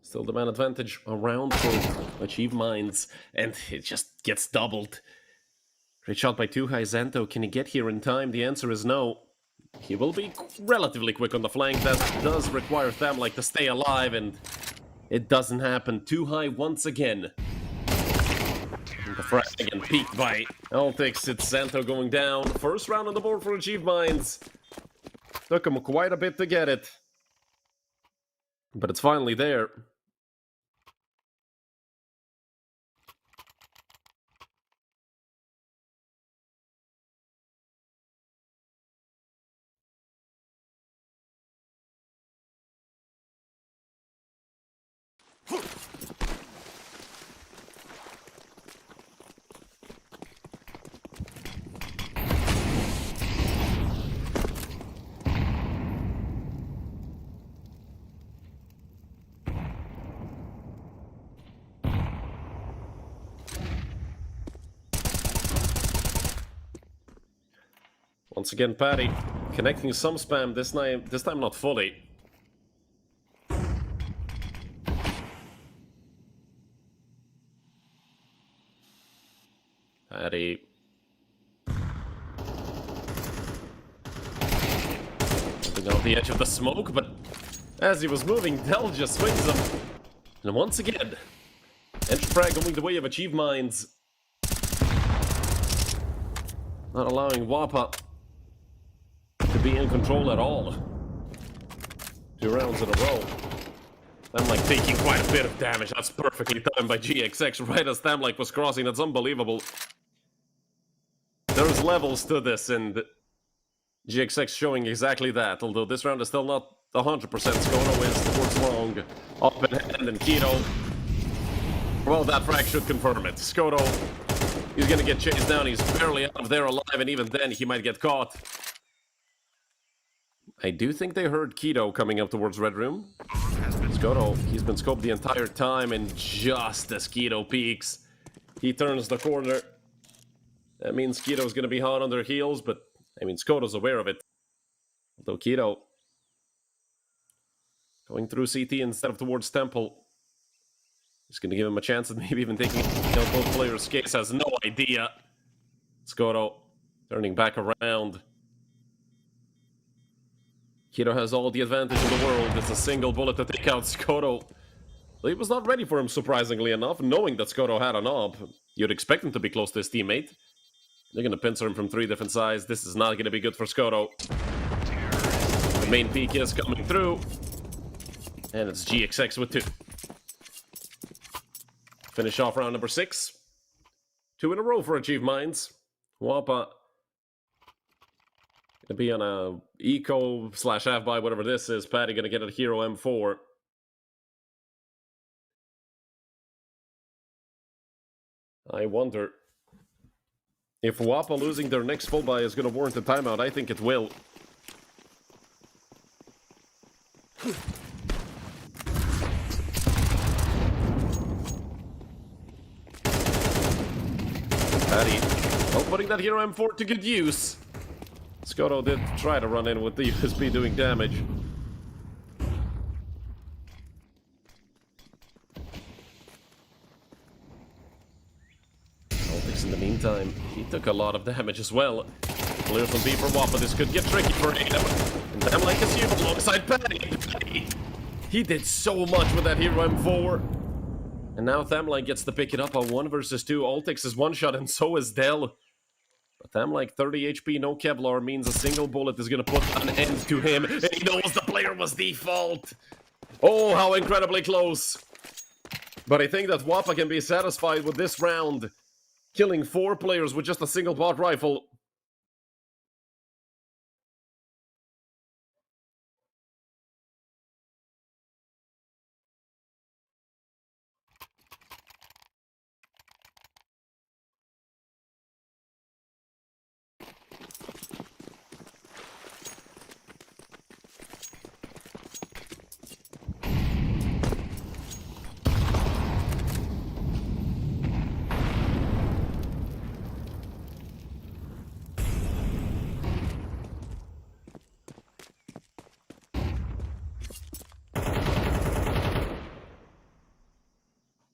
Speaker 1: Still the man advantage around for Achieve Mines, and it just gets doubled. Great shot by Too High Xanto. Can he get here in time? The answer is no. He will be relatively quick on the flank. That does require Thamlike to stay alive, and it doesn't happen. Too High once again. And the frag again peaked by Altix. It's Xanto going down. First round on the board for Achieve Mines. Took him quite a bit to get it, but it's finally there. Once again, Patty connecting some spam, this time not fully. Patty. Moving on the edge of the smoke, but as he was moving, Del just swings him. And once again, entry frag going the way of Achieve Mines. Not allowing WOPA to be in control at all. 2 rounds in a row. Thamlike taking quite a bit of damage. That's perfectly timed by GXX right as Thamlike was crossing. That's unbelievable. There's levels to this, and GXX showing exactly that. Although this round is still not 100%. Skono is towards long. Up in hand, and Keto. Well, that frag should confirm it. Skoto, he's gonna get chased down. He's barely out of there alive, and even then he might get caught. I do think they heard Keto coming up towards Red Room. Skoto, he's been scoped the entire time, and just as Keto peeks, he turns the corner. That means Keto's gonna be hot on their heels, but, I mean, Skoto's aware of it. Although Keto going through CT instead of towards Temple. He's gonna give him a chance at maybe even taking out both players. Case has no idea. Skoto turning back around. Keto has all the advantage in the world. It's a single bullet to take out Skoto. He was not ready for him, surprisingly enough, knowing that Skoto had an op. You'd expect him to be close to his teammate. They're going to pincer him from 3 different sides. This is not going to be good for Skoto. The main peak is coming through. And it's GXX with 2. Finish off round number 6. 2 in a row for Achieve Minds. WOPA gonna be on a eco / half-buy, whatever this is. Patty gonna get a Hero M4. I wonder if WOPA losing their next full buy is gonna warrant a timeout. I think it will. Patty, well, putting that Hero M4 to good use. Skoto did try to run in with the USB doing damage. Celtics in the meantime, he took a lot of damage as well. Clears some B for WOPA. This could get tricky for him. And Damlake is here alongside Patty. He did so much with that Hero M4. And now Thamlike gets to pick it up on 1 versus 2. Altix is 1 shot, and so is Dell. But Thamlike, 30 HP, no Kevlar, means a single bullet is going to put an end to him. And he knows the player was default. Oh, how incredibly close. But I think that WOPA can be satisfied with this round. Killing 4 players with just a single bot rifle.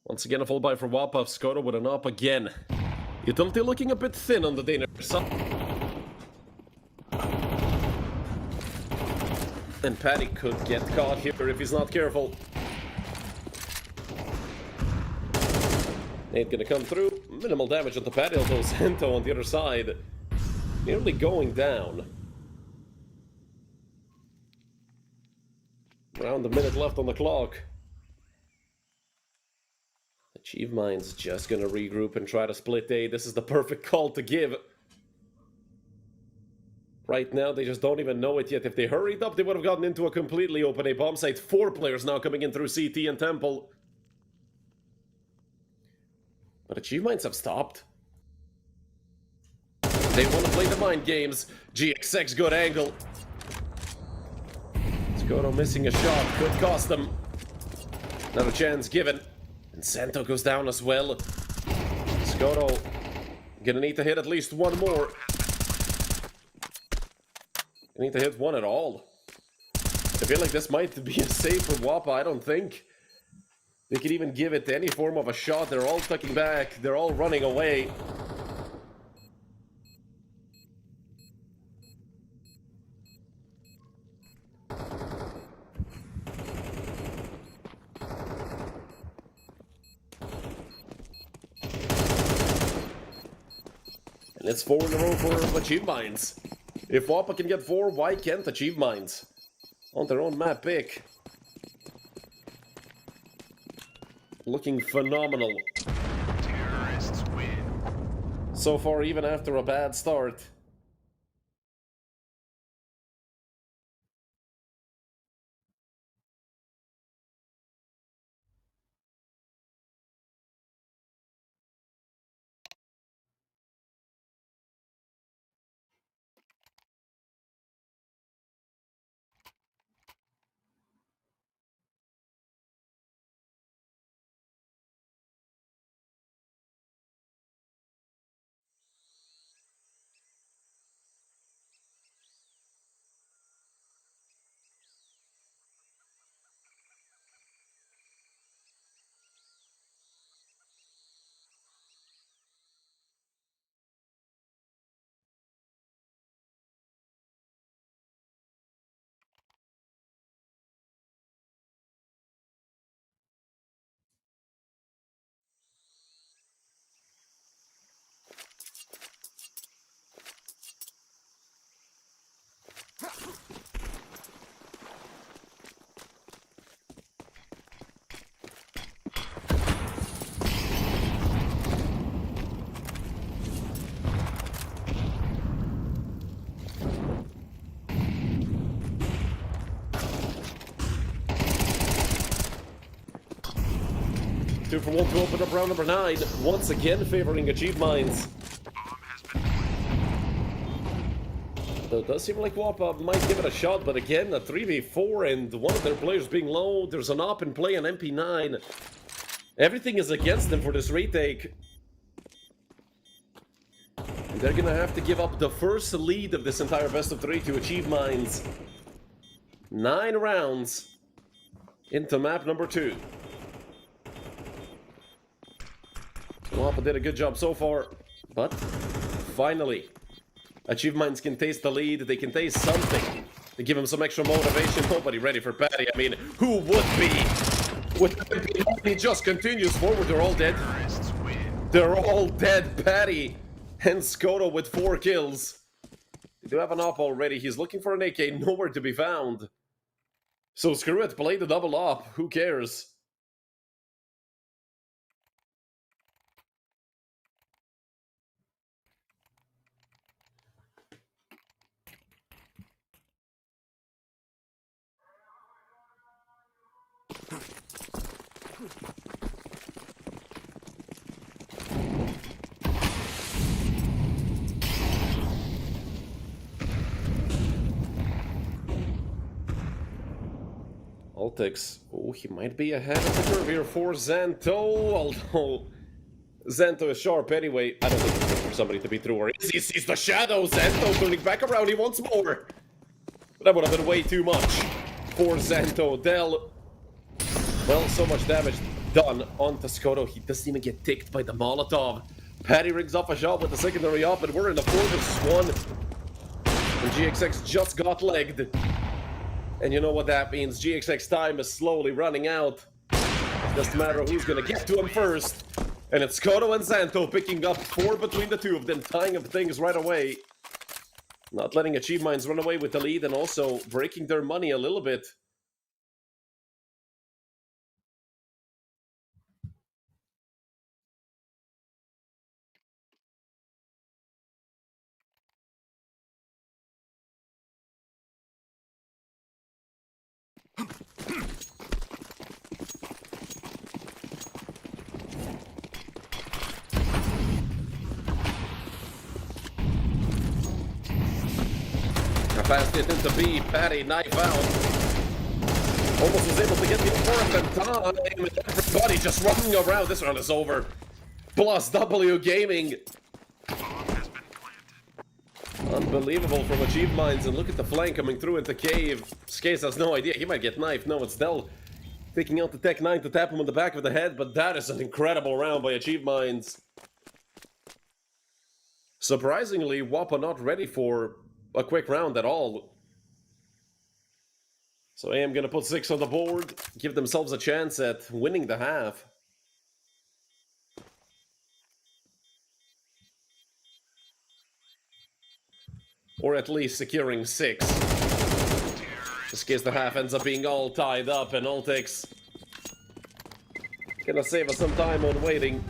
Speaker 1: Once again, a full buy for WOPA. Skoto with an up again. Utility looking a bit thin on the Danish side. And Patty could get caught here if he's not careful. Nate gonna come through. Minimal damage on the Patty, although Santo on the other side nearly going down. Around a minute left on the clock. Achieve Minds just gonna regroup and try to split A. This is the perfect call to give. Right now, they just don't even know it yet. If they hurried up, they would have gotten into a completely open A bomb site. 4 players now coming in through CT and Temple. But Achieve Minds have stopped. They want to play the mind games. GXX, good angle. Skoto missing a shot. Could cost them. Not a chance given. And Santo goes down as well. Skoto gonna need to hit at least 1 more. Need to hit 1 at all. I feel like this might be a save for WOPA. I don't think they could even give it any form of a shot. They're all tucking back. They're all running away. And it's 4 in a row for Achieve Minds. If WOPA can get 4, why can't Achieve Minds? On their own map pick. Looking phenomenal.
Speaker 2: Terrorists win.
Speaker 1: So far, even after a bad start. 2 for 1 to open up round number 9. Once again favoring Achieve Minds. Though it does seem like WOPA might give it a shot, but again, a 3v4 and one of their players being low. There's an op in play on MP9. Everything is against them for this retake. And they're gonna have to give up the first lead of this entire best of 3 to Achieve Minds. 9 rounds into map number 2. WOPA did a good job so far, but finally, Achieve Minds can taste the lead. They can taste something to give him some extra motivation. Nobody ready for Patty. I mean, who would be? He just continues forward. They're all dead. They're all dead. Patty and Skoto with 4 kills. They do have an op already. He's looking for an AK. Nowhere to be found. So screw it. Play the double op. Who cares? Altix. Oh, he might be ahead of the curve here for Xanto, although Xanto is sharp anyway. I don't think it's good for somebody to be through, or is he? Sees the shadow. Xanto turning back around. He wants more. But that would have been way too much for Xanto. Del. Well, so much damage done onto Skoto. He doesn't even get ticked by the Molotov. Patty rings off a shot with the secondary op, and we're in the 4 versus 1. And GXX just got legged. And you know what that means. GXX time is slowly running out. It's just a matter of who's going to get to him first. And it's Skoto and Xanto picking up 4 between the two of them, tying up things right away. Not letting Achieve Minds run away with the lead and also breaking their money a little bit. Fast it into B, Patty, knife out. Almost was able to get the fourth time. Everybody just running around. This round is over. Plus W Gaming. Unbelievable from Achieve Minds. And look at the flank coming through into Cave. Skaze has no idea. He might get knifed. No, it's Del taking out the Tech 9 to tap him on the back of the head. But that is an incredible round by Achieve Minds. Surprisingly, WOPA not ready for a quick round at all. So AM gonna put 6 on the board, give themselves a chance at winning the half. Or at least securing 6. Just in case the half ends up being all tied up, and Altix gonna save us some time on waiting.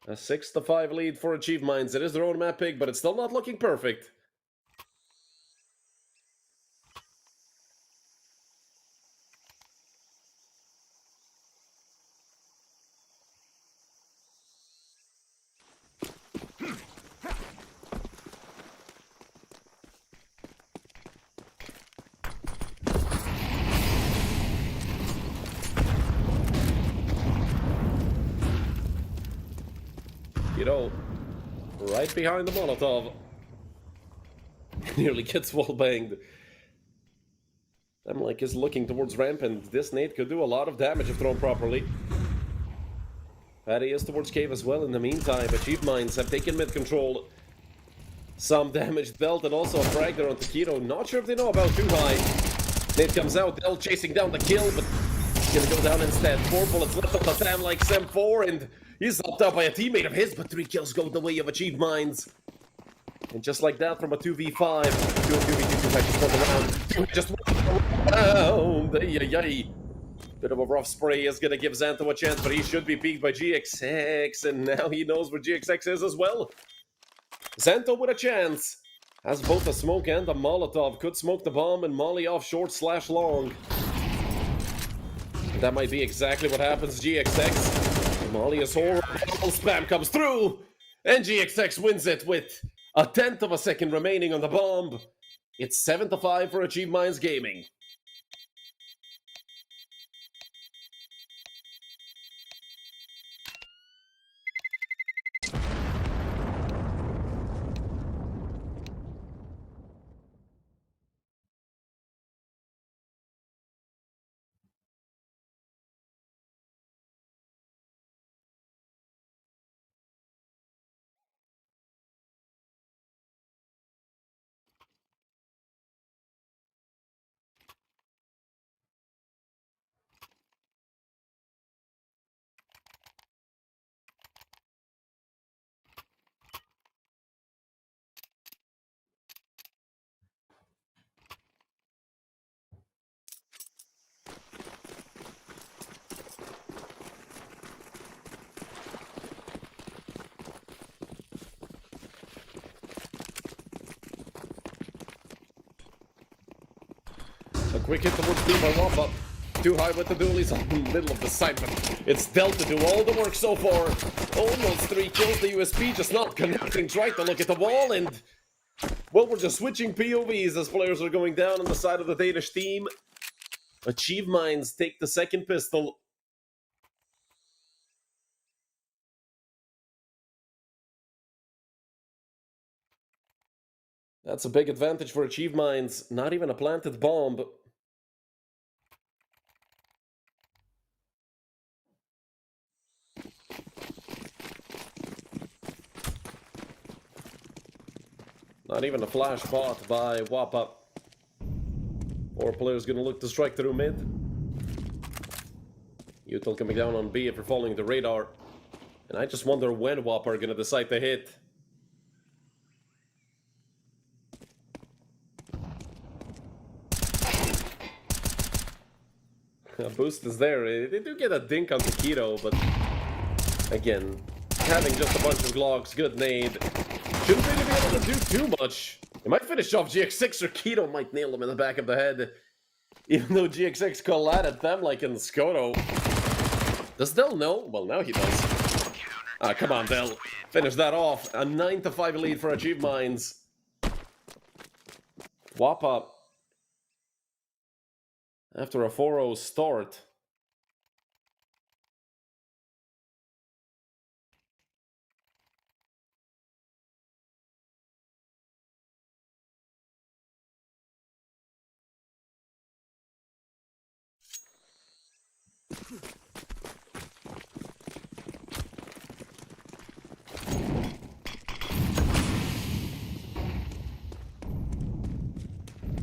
Speaker 1: A 6-5 lead for Achieve Minds. It is their own map pick, but it's still not looking perfect. You know, right behind the Molotov. Nearly gets wall banged. I'm like is looking towards ramp, and this nade could do a lot of damage if thrown properly. Patty is towards cave as well in the meantime. Achieve Minds have taken mid control. Some damage dealt, and also a frag there on Taquito. Not sure if they know about too high. Nade comes out, Del chasing down the kill, but he's gonna go down instead. 4 bullets left on the Sam like Sem 4, and he's stopped out by a teammate of his, but 3 kills go the way of Achieve Minds. And just like that, from a 2v5 to a 2v2, just around. Ay. Bit of a rough spray is going to give Xanto a chance, but he should be peaked by GXX, and now he knows where GXX is as well. Xanto with a chance. Has both a smoke and a Molotov. Could smoke the bomb and molly off short/long. That might be exactly what happens. GXX. Molly is horrible. Spam comes through. And GXX wins it with a tenth of a second remaining on the bomb. It's 7-5 for Achieve Minds Gaming. A quick hit towards B by WOPA. Too high with the dualies in the middle of the site, but it's Delta do all the work so far. Almost 3 kills, the USP just not connecting. Try to look at the wall, and well, we're just switching POVs as players are going down on the side of the Danish team. Achieve Minds take the second pistol. That's a big advantage for Achieve Minds. Not even a planted bomb. Not even a flash bot by WOPA. 4 players gonna look to strike through mid. Util coming down on B if you're following the radar. And I just wonder when WOPA are gonna decide to hit. A boost is there. They do get a dink on Keto, but again, having just a bunch of Glocks, good nade, shouldn't really be able to do too much. It might finish off GX6 or Keto might nail him in the back of the head. Even though GX6 collided them like in Skoto. Does Del know? Well, now he does. Ah, come on, Del. Finish that off. A 9-5 lead for Achieve Minds. WOPA. After a 4-0 start.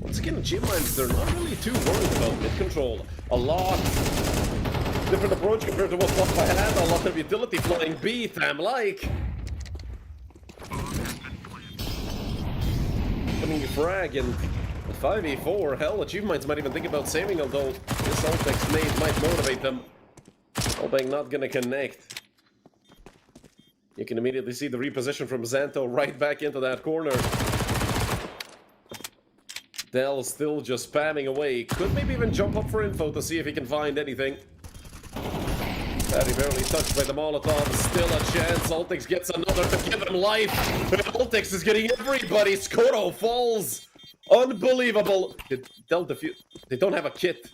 Speaker 1: Once again, Achieve Minds, they're not really too worried about mid-control. A lot different approach compared to what WOPA had. A lot of utility flying B, Tham-like. Coming frag and 5v4. Hell, Achieve Minds might even think about saving, although this Ultex nade might motivate them. Hoping not gonna connect. You can immediately see the reposition from Xanto right back into that corner. Del still just spamming away. Could maybe even jump up for info to see if he can find anything. Very barely touched by the Molotov. Still a chance. Ultex gets another to give him life. Ultex is getting everybody. Skoto falls. Unbelievable. Did Del defuse? They don't have a kit.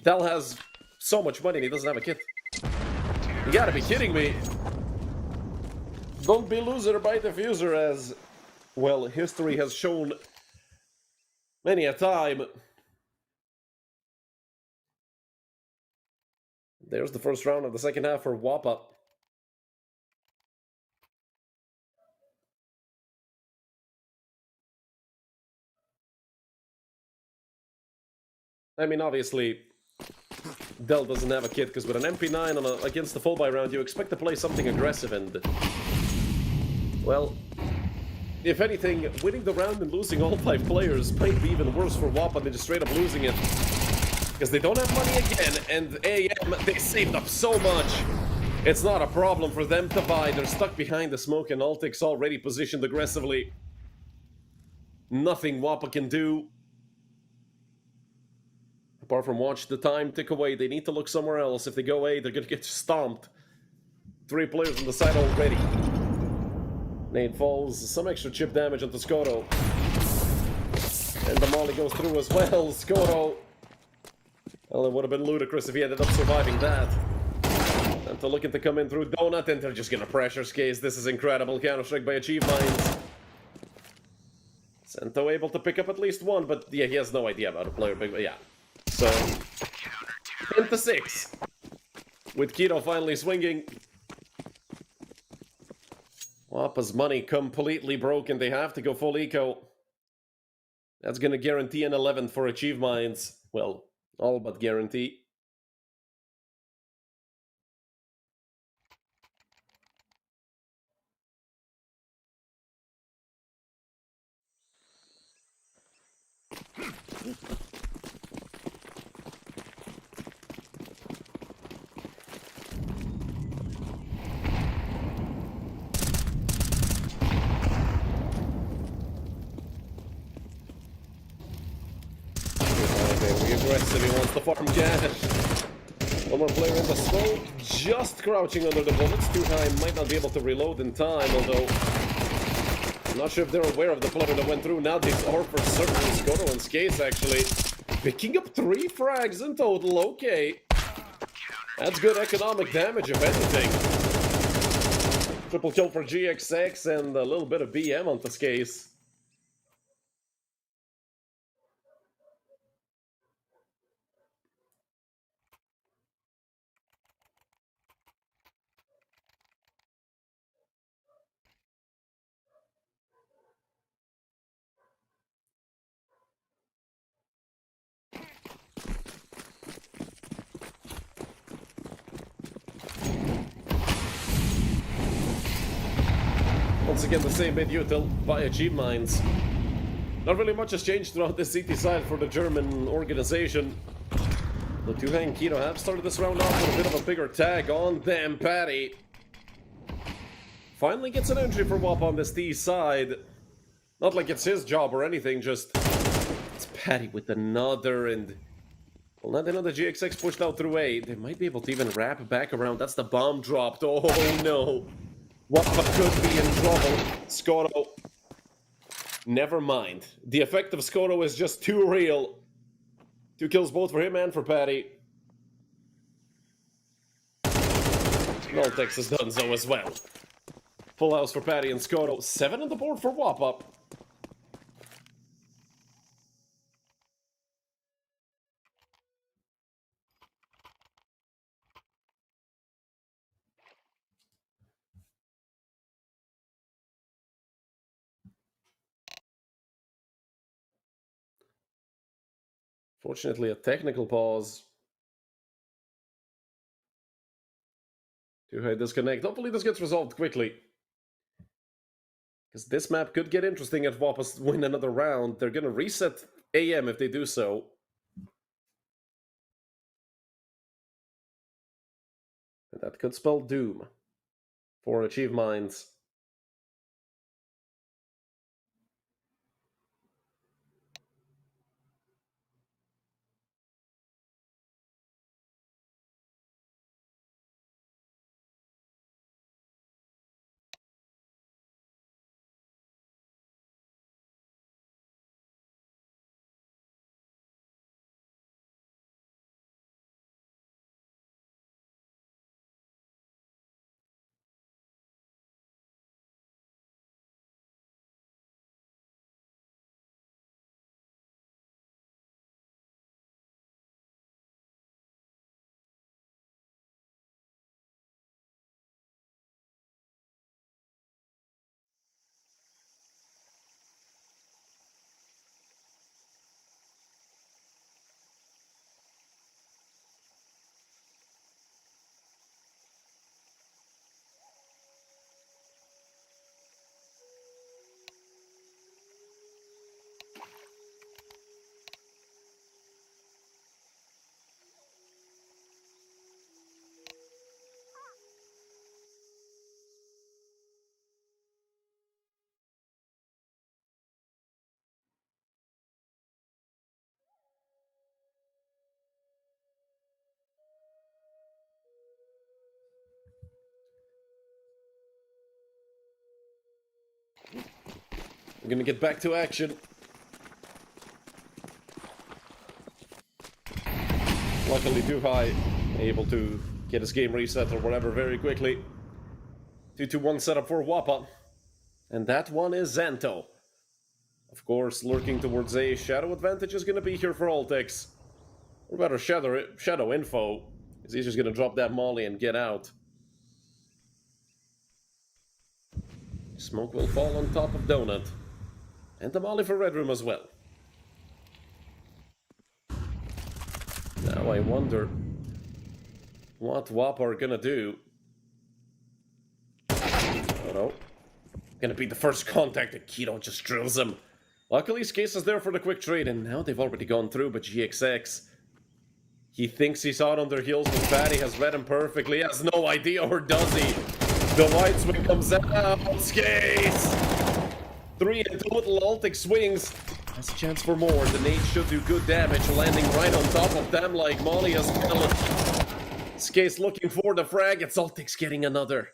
Speaker 1: Del has so much money and he doesn't have a kit. You gotta be kidding me. Don't be loser by diffuser, as well, history has shown many a time. There's the first round of the second half for WOPA. I mean, obviously, Del doesn't have a kit, because with an MP9 on against the full buy round, you expect to play something aggressive, and well, if anything, winning the round and losing all 5 players might be even worse for WOPA than just straight up losing it. Because they don't have money again, and AM, they saved up so much. It's not a problem for them to buy. They're stuck behind the smoke, and Ultex already positioned aggressively. Nothing WOPA can do. Apart from watch the time tick away, they need to look somewhere else. If they go A, they're gonna get stomped. 3 players on the side already. Nade falls, some extra chip damage onto Skoro. And the molly goes through as well. Skoro. Well, it would have been ludicrous if he ended up surviving that. And to looking to come in through Donut, and they're just gonna pressure Skaze. This is incredible. Counter-strike by Achieve Minds. Sento able to pick up at least one, but yeah, he has no idea about a player. But yeah. So, 10 to 6. With Keto finally swinging. WOPA's money completely broken. They have to go full eco. That's going to guarantee an 11 for Achieve Minds. Well, all but guarantee. Very aggressive, he wants to farm cash. One more player in the smoke, just crouching under the bullets. Too high, might not be able to reload in time, although I'm not sure if they're aware of the player that went through. Now these are for certain Skoro and Skates actually picking up 3 frags in total. Okay, that's good economic damage if anything. Triple kill for GXX and a little bit of BM on this case. Once again, the same bit util by Achieve Minds. Not really much has changed throughout the CT side for the German organization. The Tuhang and Keto have started this round off with a bit of a bigger tag on them. Patty finally gets an entry for WOPA on this T side. Not like it's his job or anything, just it's Patty with another, and well, not another GXX pushed out through A. They might be able to even wrap back around. That's the bomb dropped. Oh no. WOPA could be in trouble. Skoro. Never mind. The effect of Skoro is just too real. 2 kills both for him and for Patty. Nulltex has done so as well. Full house for Patty and Skoro. 7 on the board for WOPA. Fortunately, a technical pause. Too high disconnect. Hopefully this gets resolved quickly. Because this map could get interesting if WOPA win another round. They're going to reset AM if they do so. And that could spell doom for Achieve Minds. We're gonna get back to action. Luckily, too high, able to get his game reset or whatever very quickly. 2-2-1 setup for WOPA. And that one is Xanto. Of course, lurking towards A, Shadow advantage is going to be here for Altix. Or better, Shadow info. Because he's just going to drop that Molly and get out. Smoke will fall on top of Donut. And the Molly for Red Room as well. Now I wonder what WOPA are going to do. Oh no. Gonna be the first contact, and Keto just drills him. Luckily, Skase is there for the quick trade, and now they've already gone through, but GXX... he thinks he's out on their heels, but Patty has read him perfectly. He has no idea, or does he? The wide swing comes out. Skase! 3 in total Altix swings. Has a chance for more. The nade should do good damage, landing right on top of them like Molly as well. Skase looking for the frag. It's Altix getting another.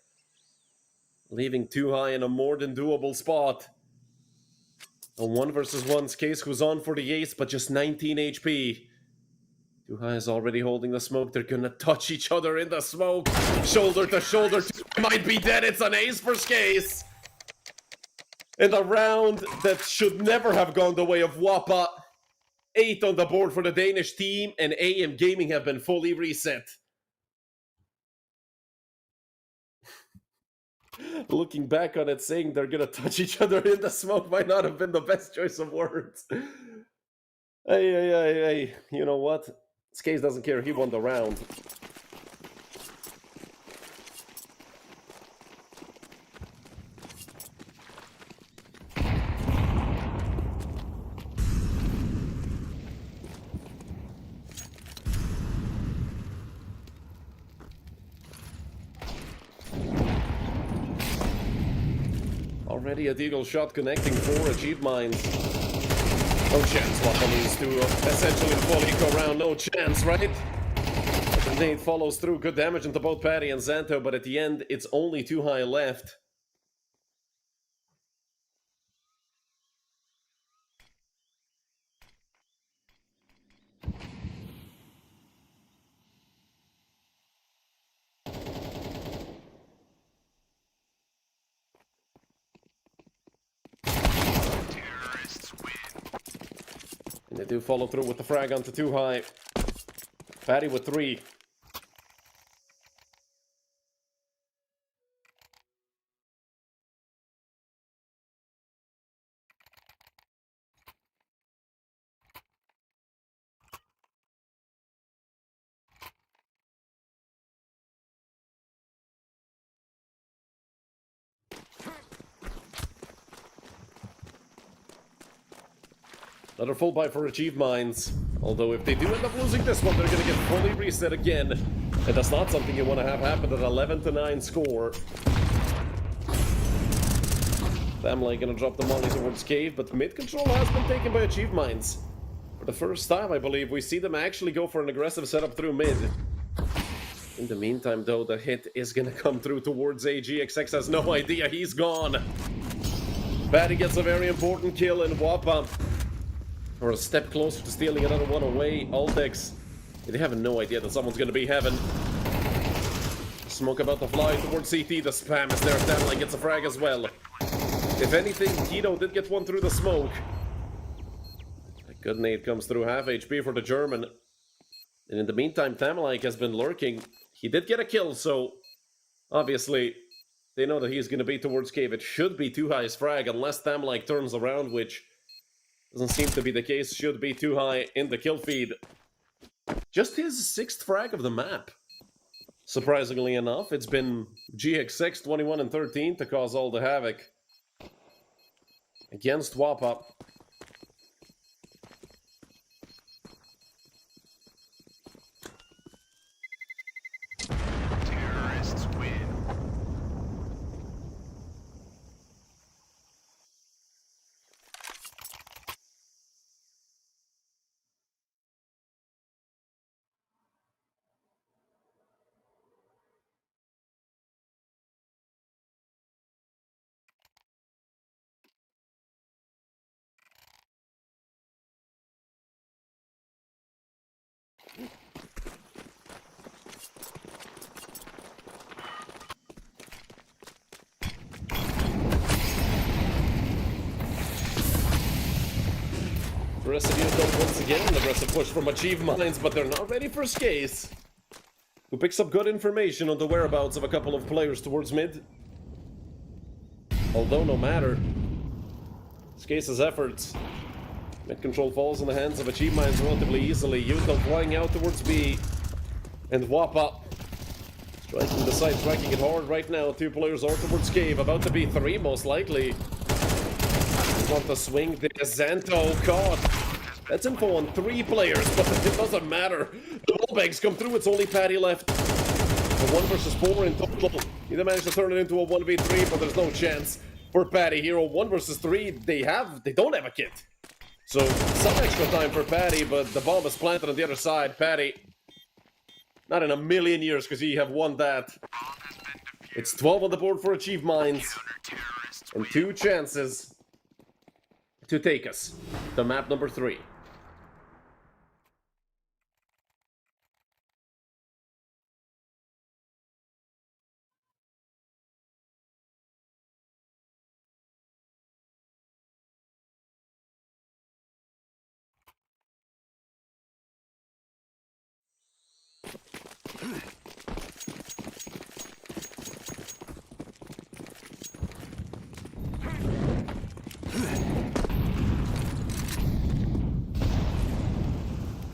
Speaker 1: Leaving Too High in a more than doable spot. A 1 versus 1 Skase who's on for the ace, but just 19 HP. Too High is already holding the smoke. They're gonna touch each other in the smoke. Shoulder to shoulder. Might be dead. It's an ace for Skase. In a round that should never have gone the way of WOPA. 8 on the board for the Danish team, and AM Gaming have been fully reset. Looking back on it, saying they're gonna touch each other in the smoke might not have been the best choice of words. Hey, you know what? Skase doesn't care, he won the round. Already a deagle shot connecting 4 achieve mines. No chance WOPA needs to essentially fully go around. No chance, right? The nade follows through. Good damage into both Patty and Xanto, but at the end, it's only Too High left. And they do follow through with the frag onto Too High. Patty with 3. Another full buy for achieve mines. Although if they do end up losing this one, they're going to get fully reset again. And that's not something you want to have happen at 11-9 score. Family going to drop the money towards Cave, but mid control has been taken by achieve mines. For the first time, I believe, we see them actually go for an aggressive setup through mid. In the meantime, though, the hit is going to come through towards AGXX. Has no idea he's gone. Patty gets a very important kill in WOPA. Or a step closer to stealing another one away. Altix, they have no idea that someone's going to be heaven. Smoke about to fly towards CT. The spam is there. Family gets a frag as well. If anything, Keto did get one through the smoke. A good nade comes through, half HP for the German. And in the meantime, Tamalike has been lurking. He did get a kill, so obviously they know that he's going to be towards Cave. It should be Too High's frag, unless Tamalike turns around, which doesn't seem to be the case. Should be Too High in the kill feed. Just his 6th frag of the map. Surprisingly enough, it's been GXX 21 and 13 to cause all the havoc against WOPA. Aggressive use once again. An aggressive push from Achieve Minds, but they're not ready for Skaze, who picks up good information on the whereabouts of a couple of players towards mid. Although no matter Skaze's efforts, mid control falls in the hands of Achieve Minds relatively easily. Yuto flying out towards B, and WOPA striking the side, striking it hard right now. Two players are towards Cave, about to be three most likely. Want the swing there, Xanto caught. That's info on three players, but it doesn't matter. The wallbangs come through, it's only Patty left. A 1 versus 4 in total. Either managed to turn it into a 1v3, but there's no chance for Patty here. 1 versus 3, they don't have a kit. So some extra time for Patty, but the bomb is planted on the other side. Patty, not in a million years, because he have won that. It's 12 on the board for Achieve Minds, and 2 chances to take us to map number 3.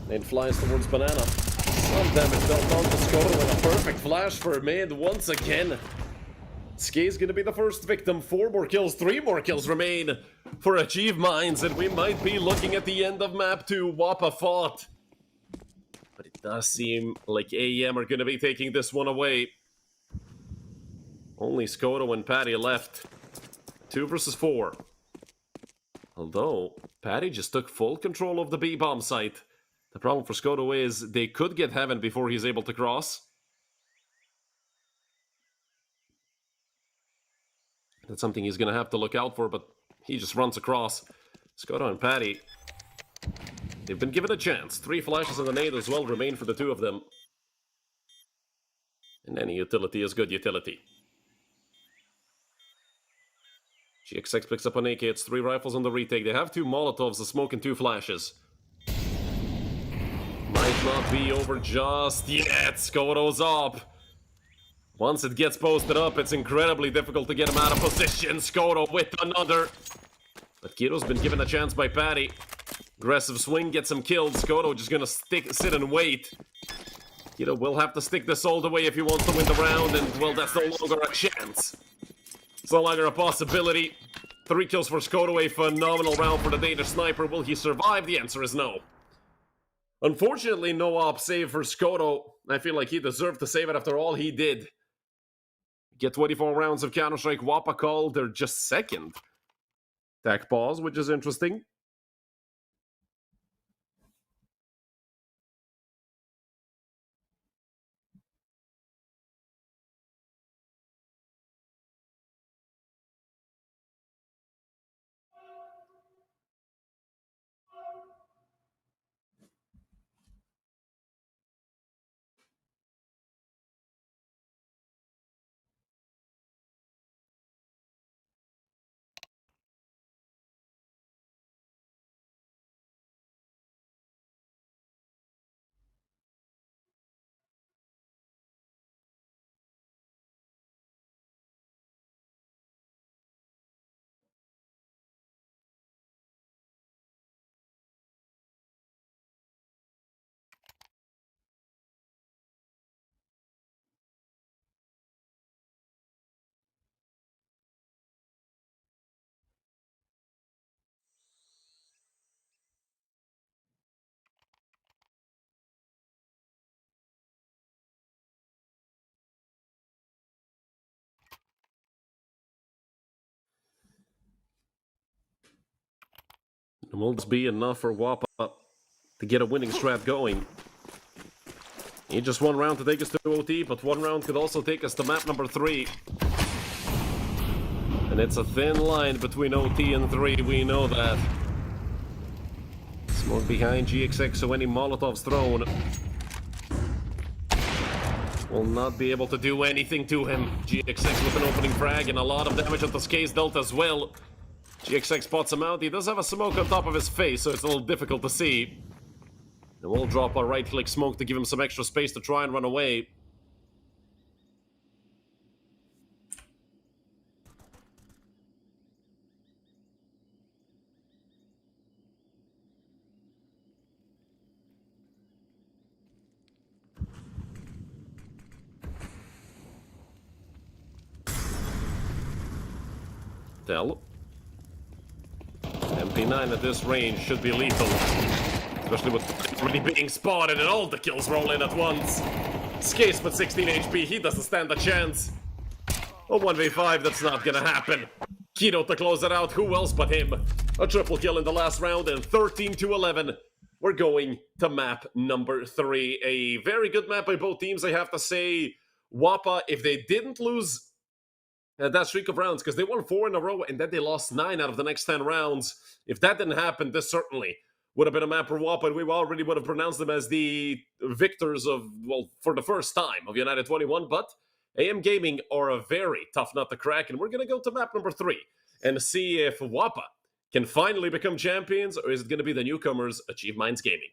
Speaker 1: Nade flies towards Banana. Some damage dealt on to Skoda with a perfect flash for mid once again. Skaze gonna be the first victim. 4 more kills, 3 more kills remain for Achieve Minds, and we might be looking at the end of map 2. WOPA fought, but it does seem like AEM are gonna be taking this one away. Only Skoda and Patty left. 2 versus 4. Although, Patty just took full control of the B-bomb site. The problem for Skoda is they could get Heaven before he's able to cross. That's something he's going to have to look out for, but he just runs across. Skoda and Patty, they've been given a chance. 3 flashes in the nade as well remain for the 2 of them. And any utility is good utility. GXX picks up an AK, it's 3 rifles on the retake. They have 2 Molotovs, a smoke and 2 flashes. Might not be over just yet. Skodo's up. Once it gets posted up, it's incredibly difficult to get him out of position. Skoda with another. But Kiro's been given a chance by Patty. Aggressive swing gets him killed. Skoda just gonna sit and wait. Kiro will have to stick this all the way if he wants to win the round, and well, that's no longer a chance. It's no longer a possibility. 3 kills for Skoda, a phenomenal round for the Danish sniper. Will he survive? The answer is no. Unfortunately, no op save for Skoda. I feel like he deserved to save it after all he did. Get 24 rounds of Counter-Strike. WOPA called their just second attack pause, which is interesting. And will this be enough for WOPA to get a winning strat going? Need just 1 round to take us to OT, but 1 round could also take us to map number 3. And it's a thin line between OT and 3, we know that. Smoke behind GXX, so any Molotovs thrown will not be able to do anything to him. GXX with an opening frag and a lot of damage at the Skaze dealt as well. GXX spots him out. He does have a smoke on top of his face, so it's a little difficult to see. And we'll drop our right-click smoke to give him some extra space to try and run away. Tell. MP9 at this range should be lethal. Especially with already being spotted and all the kills roll in at once. Skates with 16 HP, he doesn't stand a chance. A 1v5, that's not gonna happen. Keto to close it out, who else but him? A triple kill in the last round, and 13-11. We're going to map number 3. A very good map by both teams, I have to say. WOPA, if they didn't lose that streak of rounds, because they won 4 in a row and then they lost 9 out of the next 10 rounds. If that didn't happen, this certainly would have been a map for WOPA, and we already would have pronounced them as the victors of, well, for the first time of United21, but AM Gaming are a very tough nut to crack, and we're going to go to map number 3 and see if WOPA can finally become champions, or is it going to be the newcomers, Achieve Minds Gaming?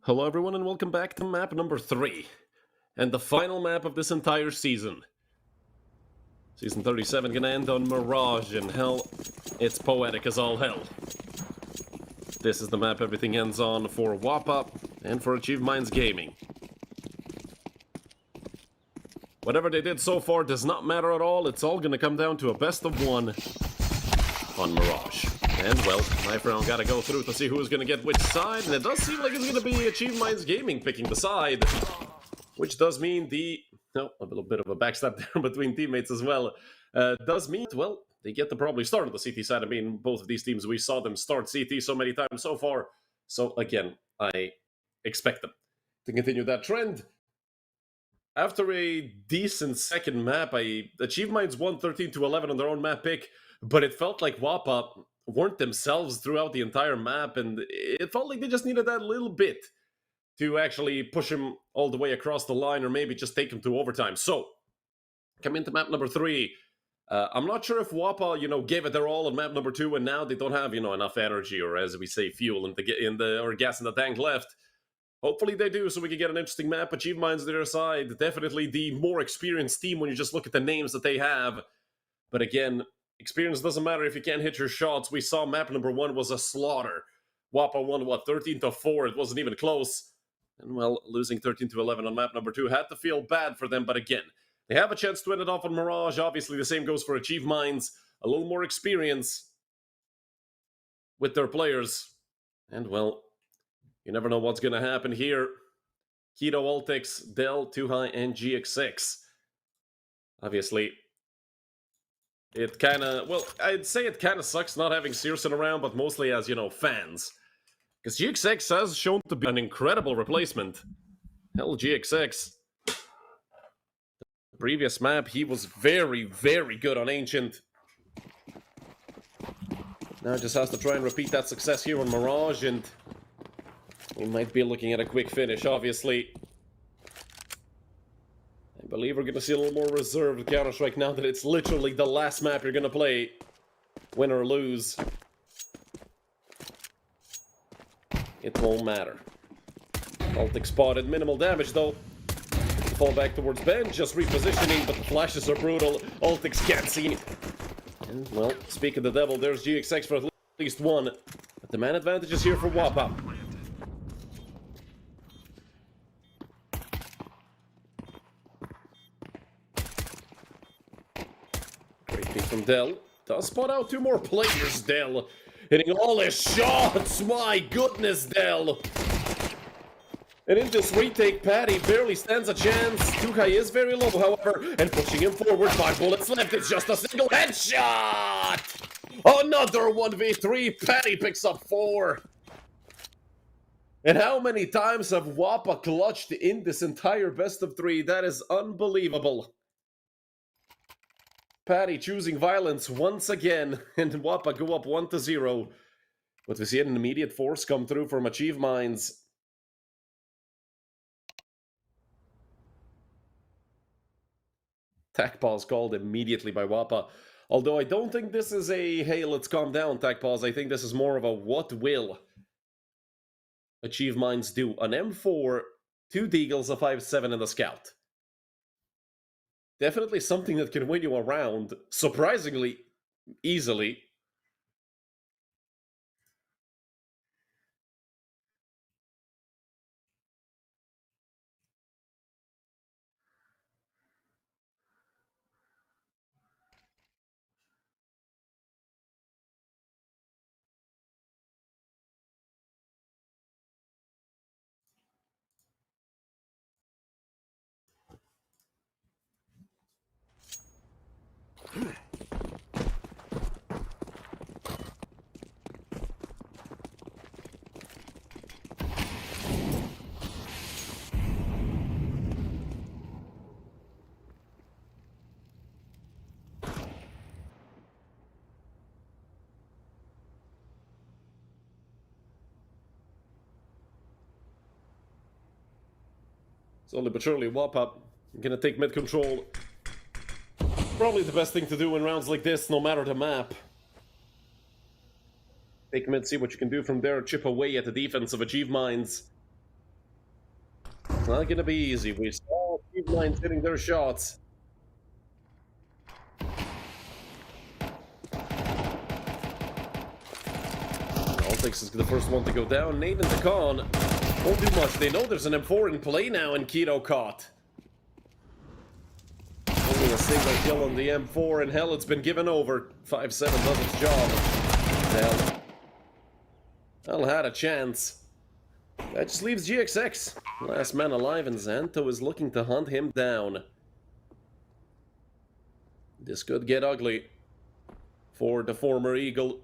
Speaker 1: Hello everyone and welcome back to map number 3, and the final map of this entire season. Season 37 gonna end on Mirage, and hell, it's poetic as all hell. This is the map everything ends on for WOPA and for Achieve Minds Gaming. Whatever they did so far does not matter at all, it's all gonna come down to a best of 1 on Mirage. And, well, my friend gotta go through to see who's gonna get which side, and it does seem like it's gonna be Achieve Minds Gaming picking the side, which does mean a little bit of a backstab there between teammates as well, does mean, well, they get to probably start on the CT side. I mean, both of these teams, we saw them start CT so many times so far, so again, I expect them to continue that trend. After a decent second map, Achieve Minds won 13-11 on their own map pick, but it felt like WOPA weren't themselves throughout the entire map, and it felt like they just needed that little bit to actually push him all the way across the line, or maybe just take him to overtime. So, come into map number 3. I'm not sure if WOPA, gave it their all on map number 2, and now they don't have, enough energy, or as we say, fuel or gas in the tank left. Hopefully they do, so we can get an interesting map. Achieve Minds their side, definitely the more experienced team when you just look at the names that they have. But again, experience doesn't matter if you can't hit your shots. We saw map number 1 was a slaughter. WOPA won, 13-4? It wasn't even close. And, well, losing 13-11 on map number 2 had to feel bad for them. But again, they have a chance to end it off on Mirage. Obviously, the same goes for Achieve Minds. A little more experience with their players. And, well, you never know what's going to happen here. Keto, Altix, Dell, Too High, and GX6. Obviously, it kind of, well, I'd say it kind of sucks not having Searson around, but mostly as, fans. Because GX6 has shown to be an incredible replacement. Hell, GX6. The previous map, he was very, very good on Ancient. Now just has to try and repeat that success here on Mirage, and we might be looking at a quick finish, obviously. I believe we're going to see a little more reserved Counter-Strike now that it's literally the last map you're going to play, win or lose. It won't matter. Altix spotted, minimal damage though. Fall back towards Ben, just repositioning, but the flashes are brutal. Altix can't see. And, well, speak of the devil, there's GX6 for at least one. But the man advantage is here for WOPA. From Dell. Does spot out 2 more players, Dell. Hitting all his shots! My goodness, Dell! And in this retake, Patty barely stands a chance. Tukai is very low, however, and pushing him forward. 5 bullets left. It's just a single headshot! Another 1v3. Patty picks up 4. And how many times have WOPA clutched in this entire best of 3? That is unbelievable. Patty choosing violence once again, and WOPA go up 1-0. But we see an immediate force come through from Achieve Minds. Tac pause called immediately by WOPA. Although I don't think this is a, hey, let's calm down tac pause. I think this is more of a, what will Achieve Minds do? An M4, 2 Deagles, a 5.7, and a Scout. Definitely something that can win you a round, surprisingly easily. Slowly but surely, WOPA gonna take mid control. Probably the best thing to do in rounds like this, no matter the map. Take mid, see what you can do from there, chip away at the defense of Achieve Minds. It's not gonna be easy. We saw Team 9 hitting their shots. Altix is the first one to go down. Nate and Dakan won't do much. They know there's an M4 in play now, and Keto caught. Only a single kill on the M4, and hell, it's been given over. 5-7 does its job. Hell had a chance. That just leaves GXX. Last man alive, and Xanto is looking to hunt him down. This could get ugly for the former Eagle.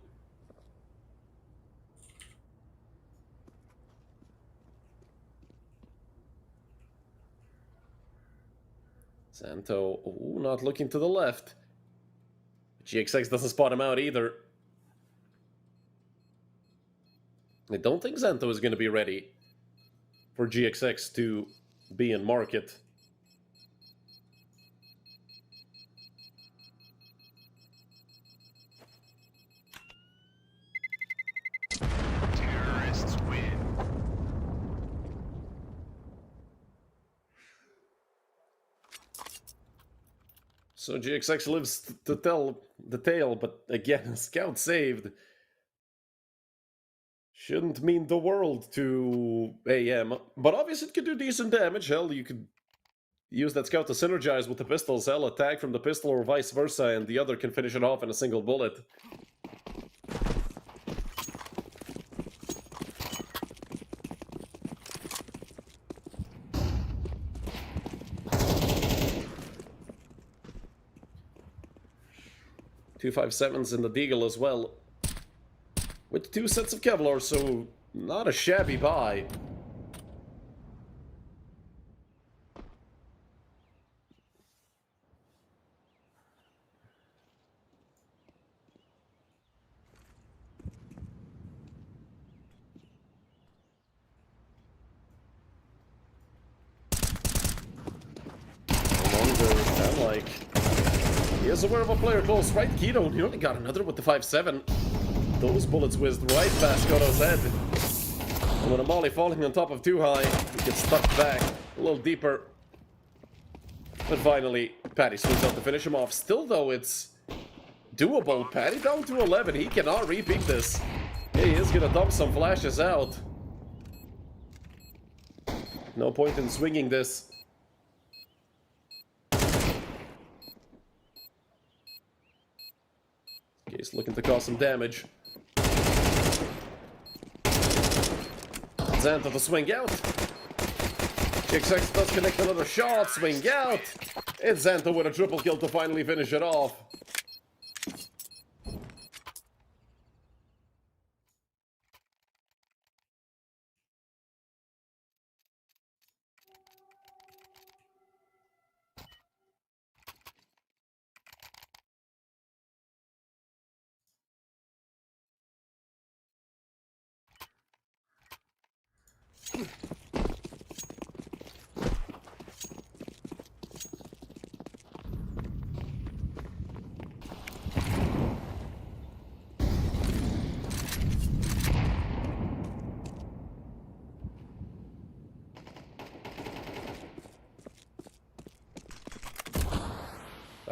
Speaker 1: Xanto, ooh, not looking to the left. GXX doesn't spot him out either. I don't think Xanto is going to be ready for GXX to be in market.
Speaker 2: Terrorists win.
Speaker 1: So GXX lives to tell the tale, but again, scout saved. Shouldn't mean the world to AM, but obviously it could do decent damage. Hell, you could use that scout to synergize with the pistols. Hell, attack from the pistol or vice versa, and the other can finish it off in a single bullet. Two 5.7s in the Deagle as well, with 2 sets of Kevlar, so not a shabby buy. I'm like, he is aware of a player close, right? Keto, he only got another with the 5.7. Those bullets whizzed right past Goto's head. And with a molly falling on top of too high, he gets stuck back a little deeper. But finally, Patty swings out to finish him off. Still, though, it's doable. Patty down to 11. He cannot repeat this. He is going to dump some flashes out. No point in swinging this. He's looking to cause some damage. Xanto to swing out. GXX does connect another shot. Swing out. It's Xanto with a triple kill to finally finish it off.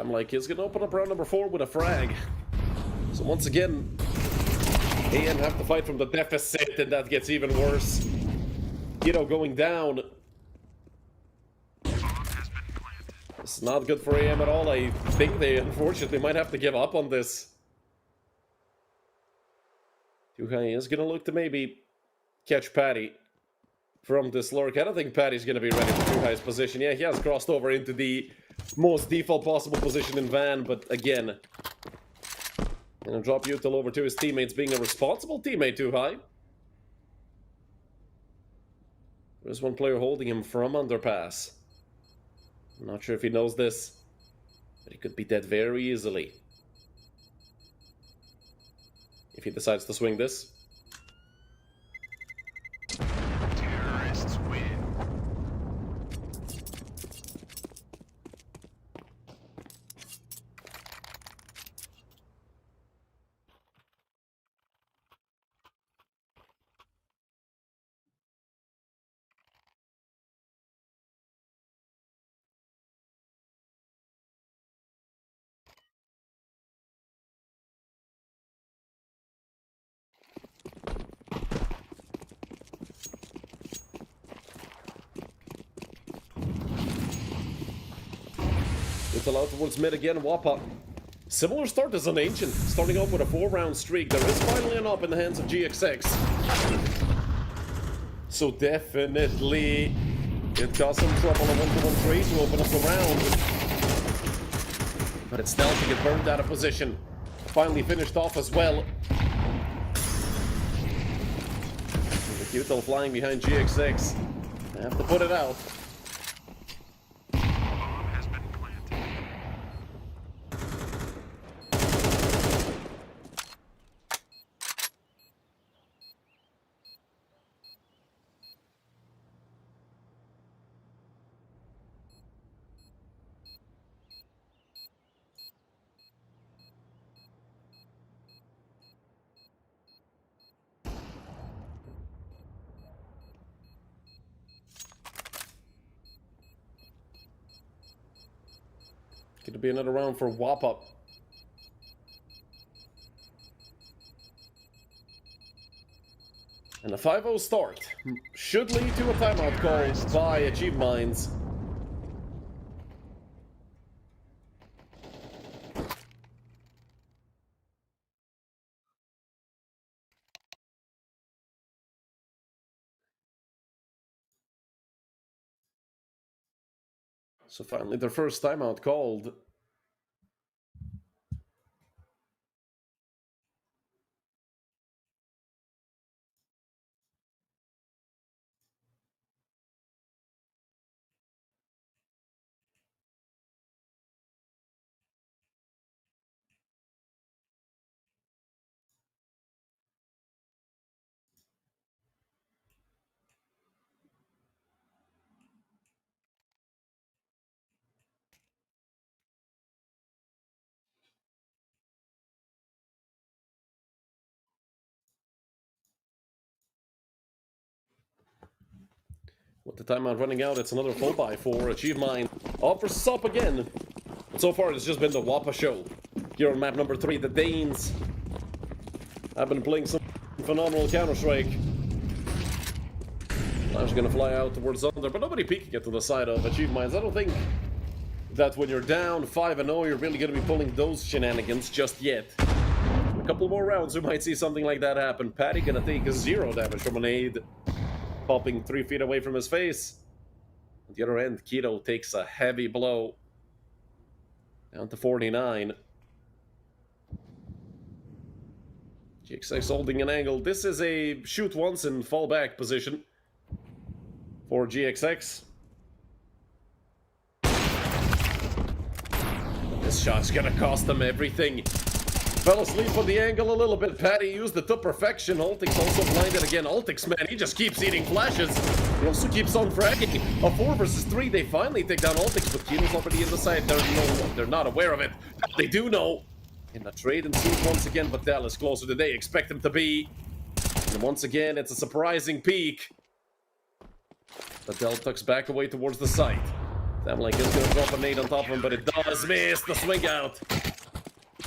Speaker 1: I'm like, he's gonna open up round number 4 with a frag. So once again, AM have to fight from the deficit, and that gets even worse. Keto going down. It's not good for AM at all. I think they unfortunately might have to give up on this. Tuhai is gonna look to maybe catch Patty from this lurk. I don't think Patty's gonna be ready for Tuhai's position. Yeah, he has crossed over into the most default possible position in Van, but again, gonna drop Util over to his teammates, being a responsible teammate, Tuhai. There's one player holding him from underpass. I'm not sure if he knows this, but he could be dead very easily if he decides to swing this. Little out towards mid again, WOPA. Similar start as an Ancient, starting off with a 4-round streak. There is finally an up in the hands of GXX. So definitely it got some trouble. A 1-to-1 trade to open up the round. But it's Stealth to get burned out of position. Finally finished off as well. The Q-Tel flying behind GXX. They have to put it out. Gonna be another round for WOPA. And a 5-0 start should lead to a timeout call by Achieve Minds. So finally their first timeout called. With the timeout running out, it's another full buy for Achieve Mind. Up versus up again. But so far, it's just been the WOPA show. Here on map number 3, the Danes have been playing some phenomenal Counter-Strike. Flash gonna fly out towards under, but nobody peeking it to the side of Achieve Minds. I don't think that when you're down 5-0, you're really gonna be pulling those shenanigans just yet. In a couple more rounds, we might see something like that happen. Patty gonna take 0 damage from a nade, popping 3 feet away from his face. At the other end, Keto takes a heavy blow. Down to 49. GXX holding an angle. This is a shoot once and fall back position for GXX. This shot's gonna cost them everything. Fell asleep on the angle a little bit. Patty used it to perfection. Altix also blinded again. Altix, man, he just keeps eating flashes. He also keeps on fragging. A 4 versus 3. They finally take down Altix, but Kino's already in the side. They're not aware of it. They do know. In the trade ensued once again, but Dallas closer than they expect him to be. And once again, it's a surprising peak. But Del tucks back away towards the site. Thamlike is going to drop a nade on top of him, but it does miss the swing out.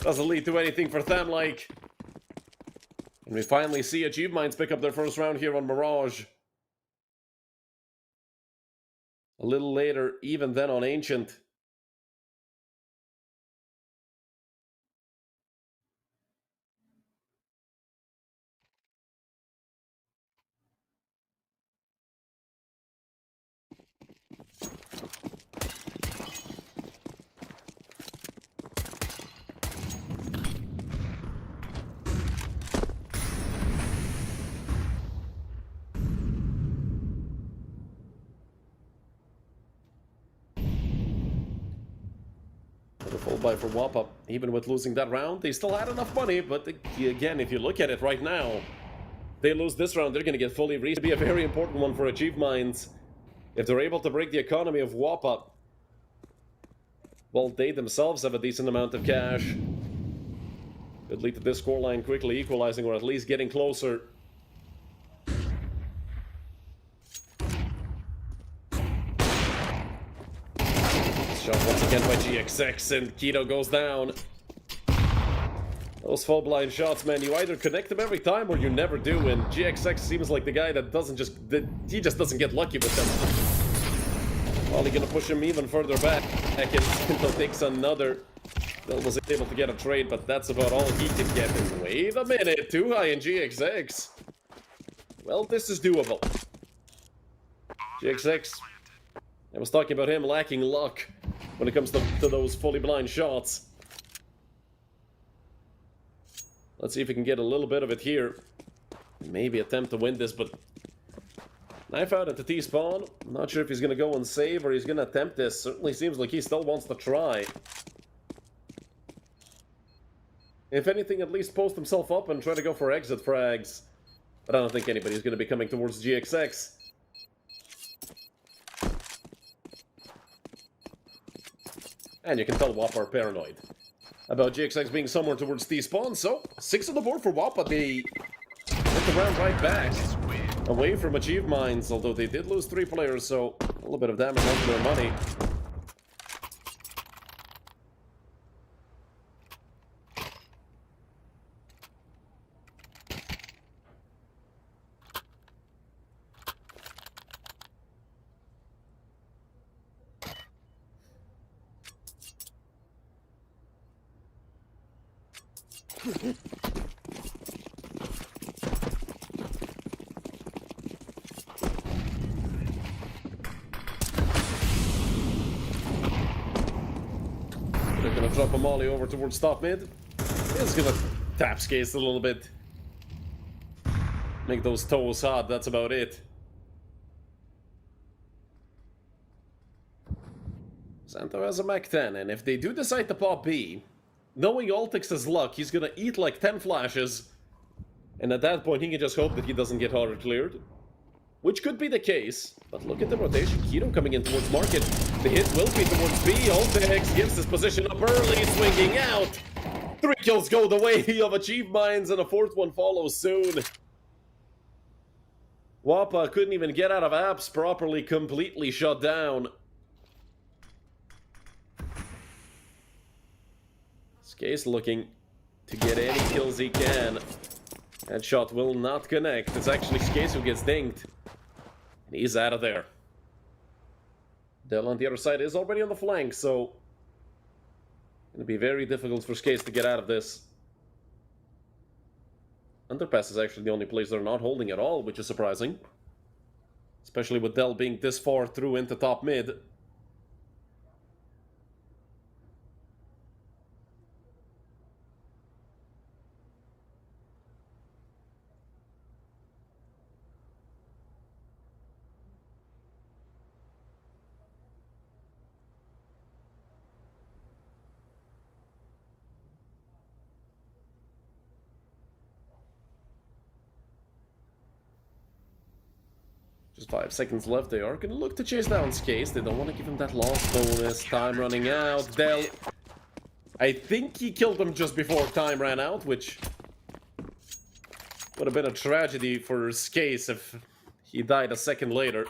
Speaker 1: Doesn't lead to anything for Thamlike. And we finally see Achieve Minds pick up their first round here on Mirage. A little later, even then on Ancient. Full buy for WOPA. Even with losing that round, they still had enough money, but again, if you look at it right now, they lose this round, they're going to get fully reached. It'll be a very important one for Achieve Minds. If they're able to break the economy of WOPA, well, they themselves have a decent amount of cash. Could lead to this scoreline quickly equalizing, or at least getting closer. Shot once again by GXX, and Keto goes down. Those full blind shots, man, you either connect them every time or you never do, and GXX seems like the guy that he just doesn't get lucky with them. Probably gonna push him even further back. Until takes another. Bill was able to get a trade, but that's about all he can get. And wait a minute, too high in GXX. Well, this is doable. GXX. I was talking about him lacking luck when it comes to those fully blind shots. Let's see if we can get a little bit of it here. Maybe attempt to win this, but knife out at the T-spawn. Not sure if he's going to go and save or he's going to attempt this. Certainly seems like he still wants to try. If anything, at least post himself up and try to go for exit frags. But I don't think anybody's going to be coming towards GXX. And you can tell WOPA are paranoid about GXX being somewhere towards T-spawn. So, 6 on the board for WOPA. They hit the round right back. Away from Achieve Mines, although they did lose 3 players, so a little bit of damage onto their money. They're gonna drop a molly over towards top mid. He's gonna tap Skates a little bit. Make those toes hot, that's about it. Santo has a Mach 10, and if they do decide to pop B, knowing Altix's luck, he's gonna eat like 10 flashes. And at that point, he can just hope that he doesn't get hard cleared. Which could be the case, but look at the rotation. Keto coming in towards market. The hit will be towards B. Altix gives his position up early, swinging out. 3 kills go the way of Achieve Mines, and a 4th one follows soon. WOPA couldn't even get out of apps properly, completely shut down. Skase looking to get any kills he can. That shot will not connect. It's actually Skase who gets dinged. And he's out of there. Del on the other side is already on the flank, so gonna be very difficult for Skase to get out of this. Underpass is actually the only place they're not holding at all, which is surprising. Especially with Del being this far through into top mid. Just 5 seconds left. They are gonna look to chase down Skase. They don't want to give him that loss bonus. Time running out. Del, I think he killed him just before time ran out, which would have been a tragedy for Skase if he died a second later.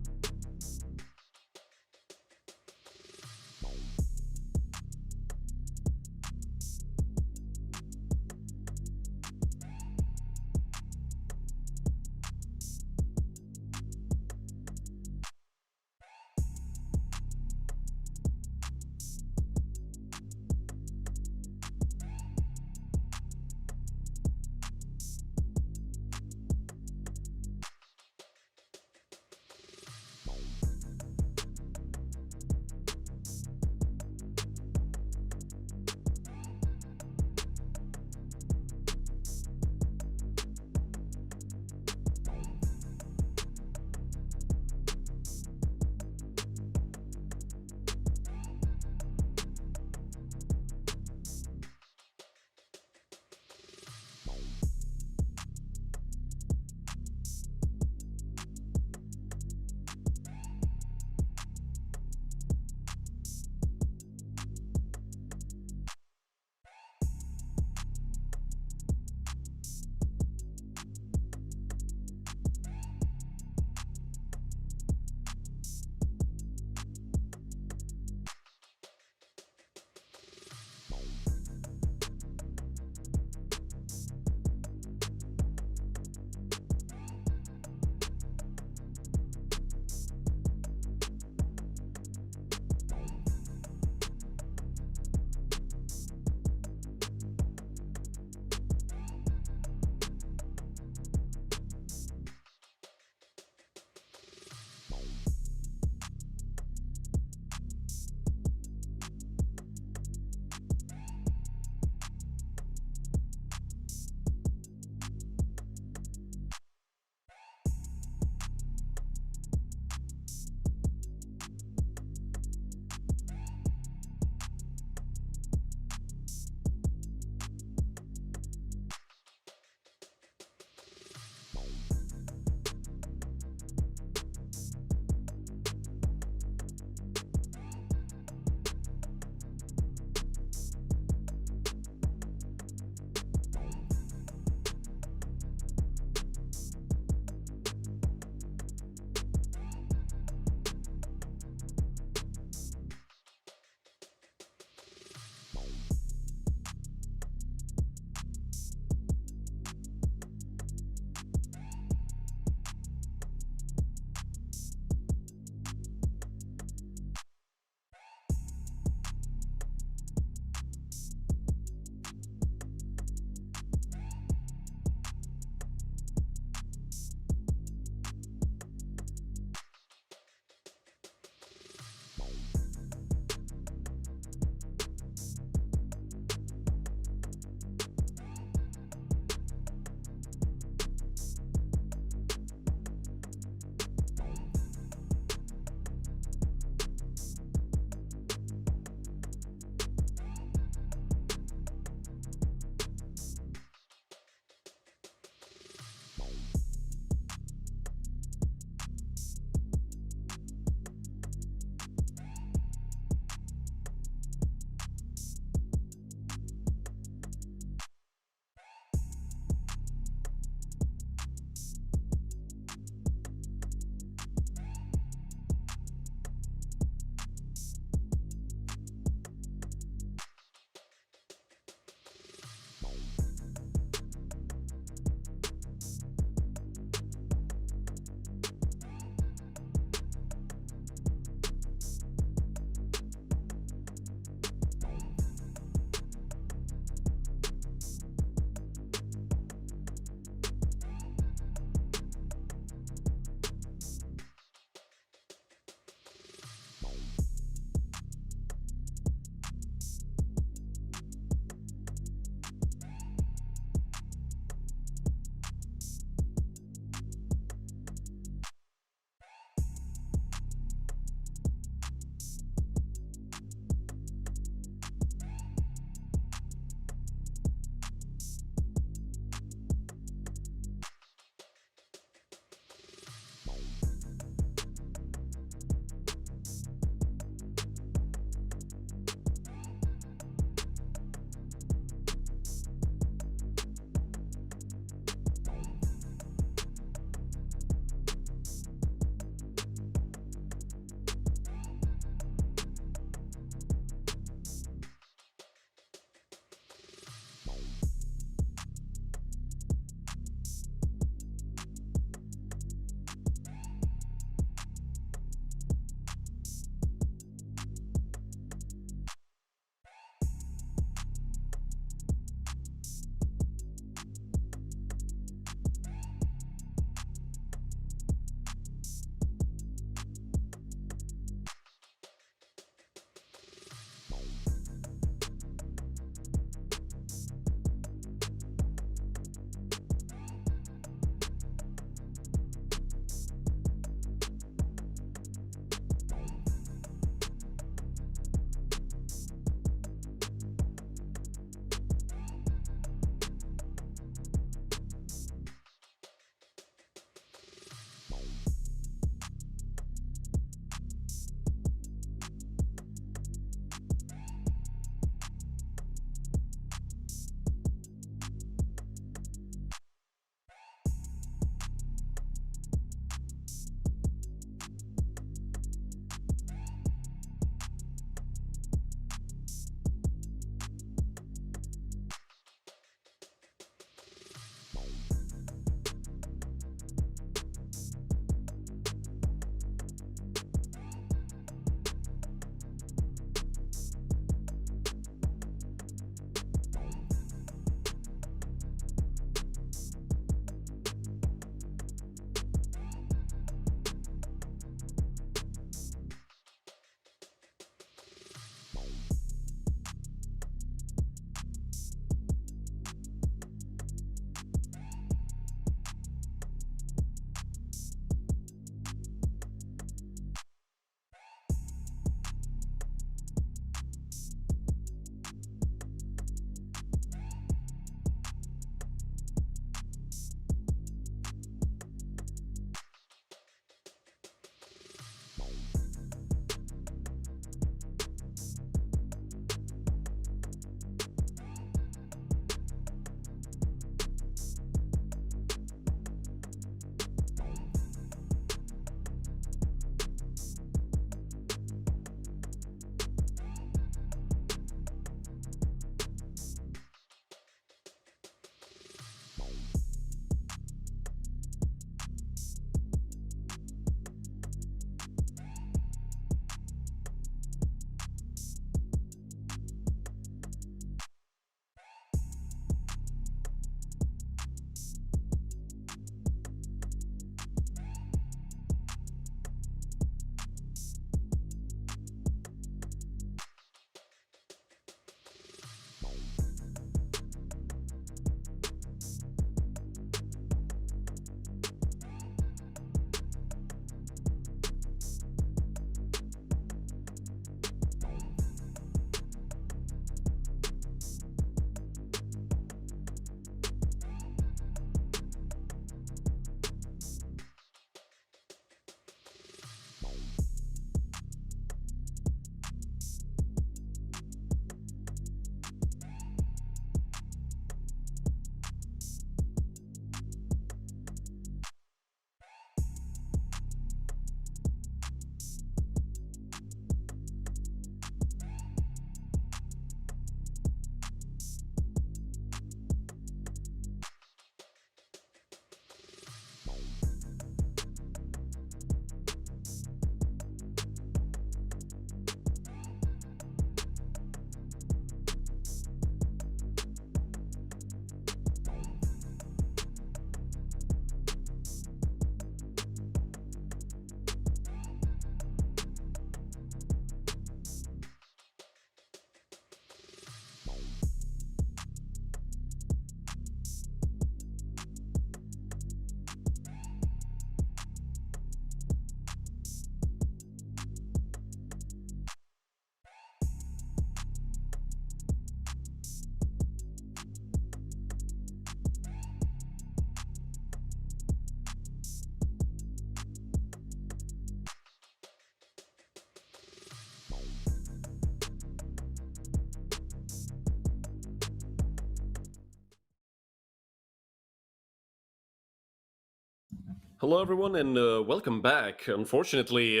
Speaker 1: Hello, everyone, and welcome back. Unfortunately,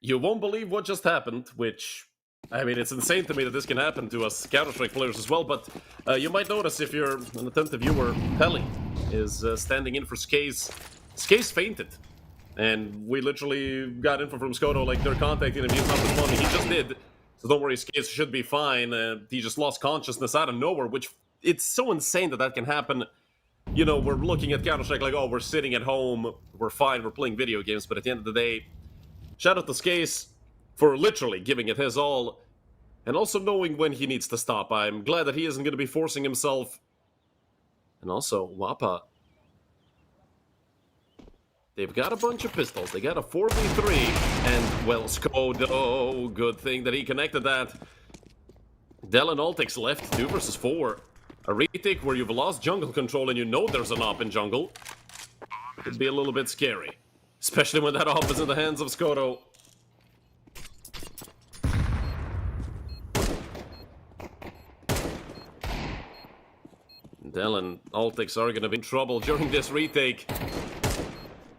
Speaker 1: you won't believe what just happened, which, I mean, it's insane to me that this can happen to us Counter-Strike players as well, but you might notice if you're an attentive viewer, Pelly is standing in for Skaze. Skaze fainted, and we literally got info from Skoto, like, they're contacting him, he's not responding, he just did. So don't worry, Skaze should be fine. He just lost consciousness out of nowhere, which, it's so insane that that can happen. You know, we're looking at Counter-Strike like, oh, we're sitting at home, we're fine, we're playing video games, but at the end of the day, shout out to Skace for literally giving it his all, and also knowing when he needs to stop. I'm glad that he isn't going to be forcing himself. And also, WOPA, they've got a bunch of pistols, they got a 4v3, and, well, Skodo, good thing that he connected that. Del and Altix left, 2 versus 4. A retake where you've lost jungle control and you know there's an op in jungle could be a little bit scary. Especially when that op is in the hands of Skoto. Del and Altix are gonna be in trouble during this retake.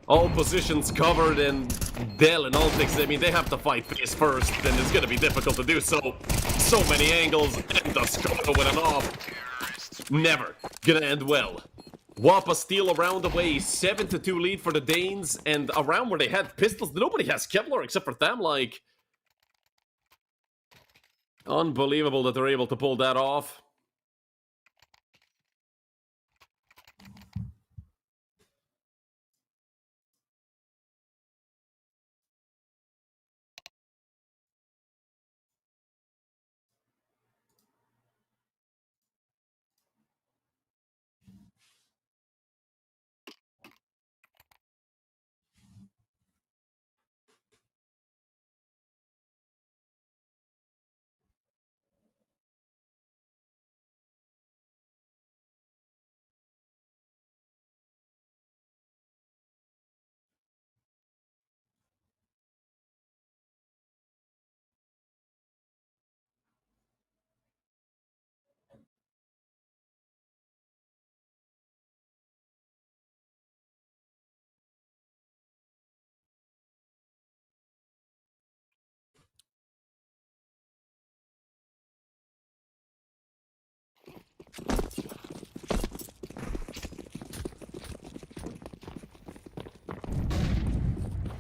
Speaker 1: All positions covered, and Del and Altix, I mean, they have to fight face first, and it's gonna be difficult to do so. So many angles, and the Skoto with an op. Never gonna end well. WOPA steal around the way, 7-2 lead for the Danes, and around where they had pistols, nobody has Kevlar except for them, like... Unbelievable that they're able to pull that off.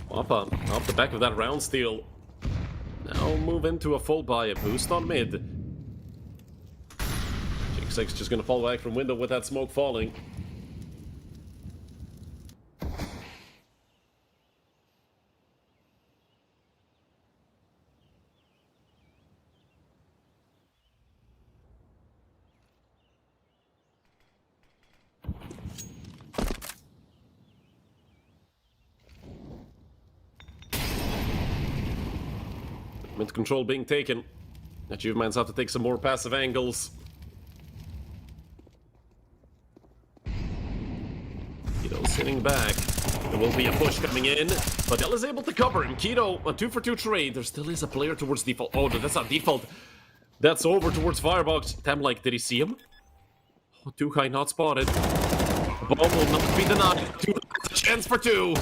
Speaker 1: WOPA off the back of that round steal. Now move into a full buy, a boost on mid. Jig6 just gonna fall back from window with that smoke falling. Mid control being taken. Achievements have to take some more passive angles. Keto sitting back. There will be a push coming in, but Del is able to cover him. Keto, a 2-for-2 trade. There still is a player towards default. Oh, no, that's not default. That's over towards Firebox. Damn, like, did he see him? Oh, too high, not spotted. The ball will not be denied. A chance for 2.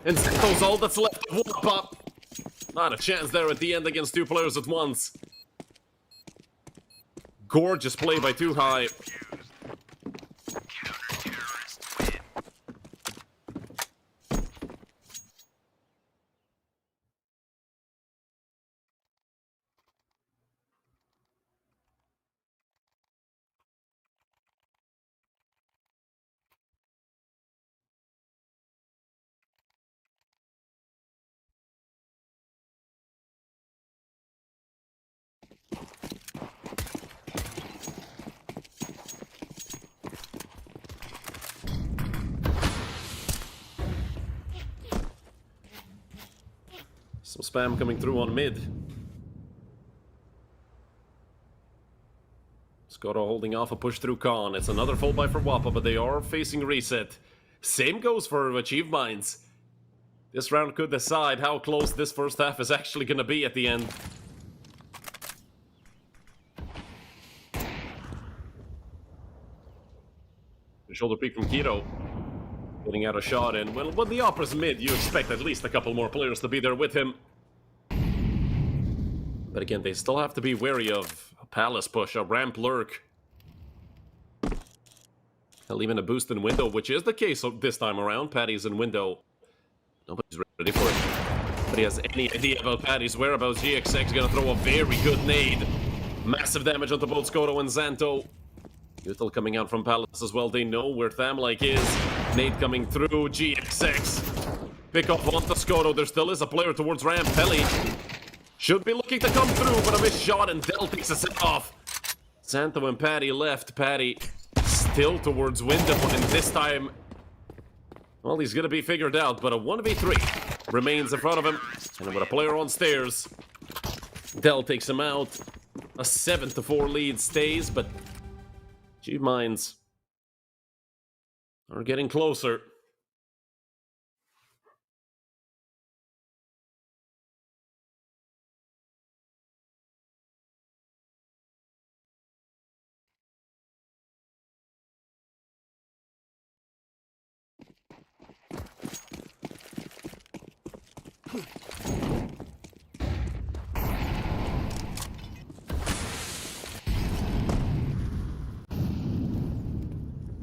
Speaker 1: And Zeto's all that's left of WOPA. Not a chance there at the end against 2 players at once. Gorgeous play by Too High. Some spam coming through on mid. Skoto holding off a push through Khan. It's another full buy for WOPA, but they are facing reset. Same goes for Achieve Minds. This round could decide how close this first half is actually going to be at the end. Shoulder peek from Keto. Getting out a shot in. Well, when the Opera's mid, you expect at least a couple more players to be there with him. But again, they still have to be wary of a Palace push, a ramp lurk. Hell, even a boost in window, which is the case this time around. Paddy's in window. Nobody's ready for it. But he has any idea about Paddy's whereabouts. GXX gonna throw a very good nade. Massive damage onto both Skoto and Xanto. Util coming out from Palace as well. They know where Thamlike is. Nade coming through. GXX. Pick up onto Skoto. There still is a player towards ramp. Pelly should be looking to come through, but a missed shot, and Dell takes a set off. Xanto and Paddy left. Paddy still towards window, and this time, well, he's gonna be figured out, but a 1v3 remains in front of him, and with a player on stairs, Dell takes him out. A 7-4 lead stays, but Achieve Minds are getting closer.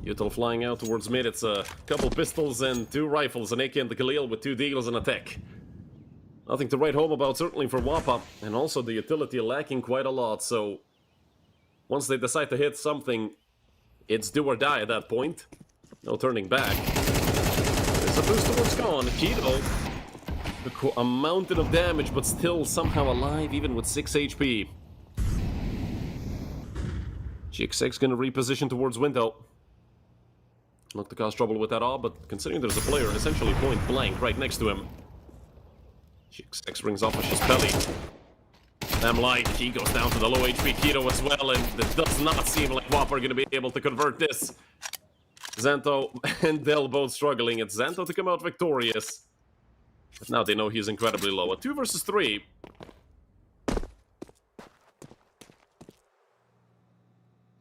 Speaker 1: Util flying out towards mid. It's a couple pistols and 2 rifles, an AK and the Khalil with 2 deagles and a tech. Nothing to write home about, certainly for WOPA, and also the utility lacking quite a lot, so once they decide to hit something, it's do or die at that point. No turning back. There's a boost towards Gone. Keto, a mountain of damage, but still somehow alive, even with 6 HP. GXX gonna reposition towards window. Not to cause trouble with that all, but considering there's a player essentially point blank right next to him. GXX rings off with his belly. Thamlike, he goes down to the low HP Keto as well, and it does not seem like WOPA are going to be able to convert this. Xanto and Dell both struggling. It's Xanto to come out victorious. But now they know he's incredibly low. A 2 versus 3.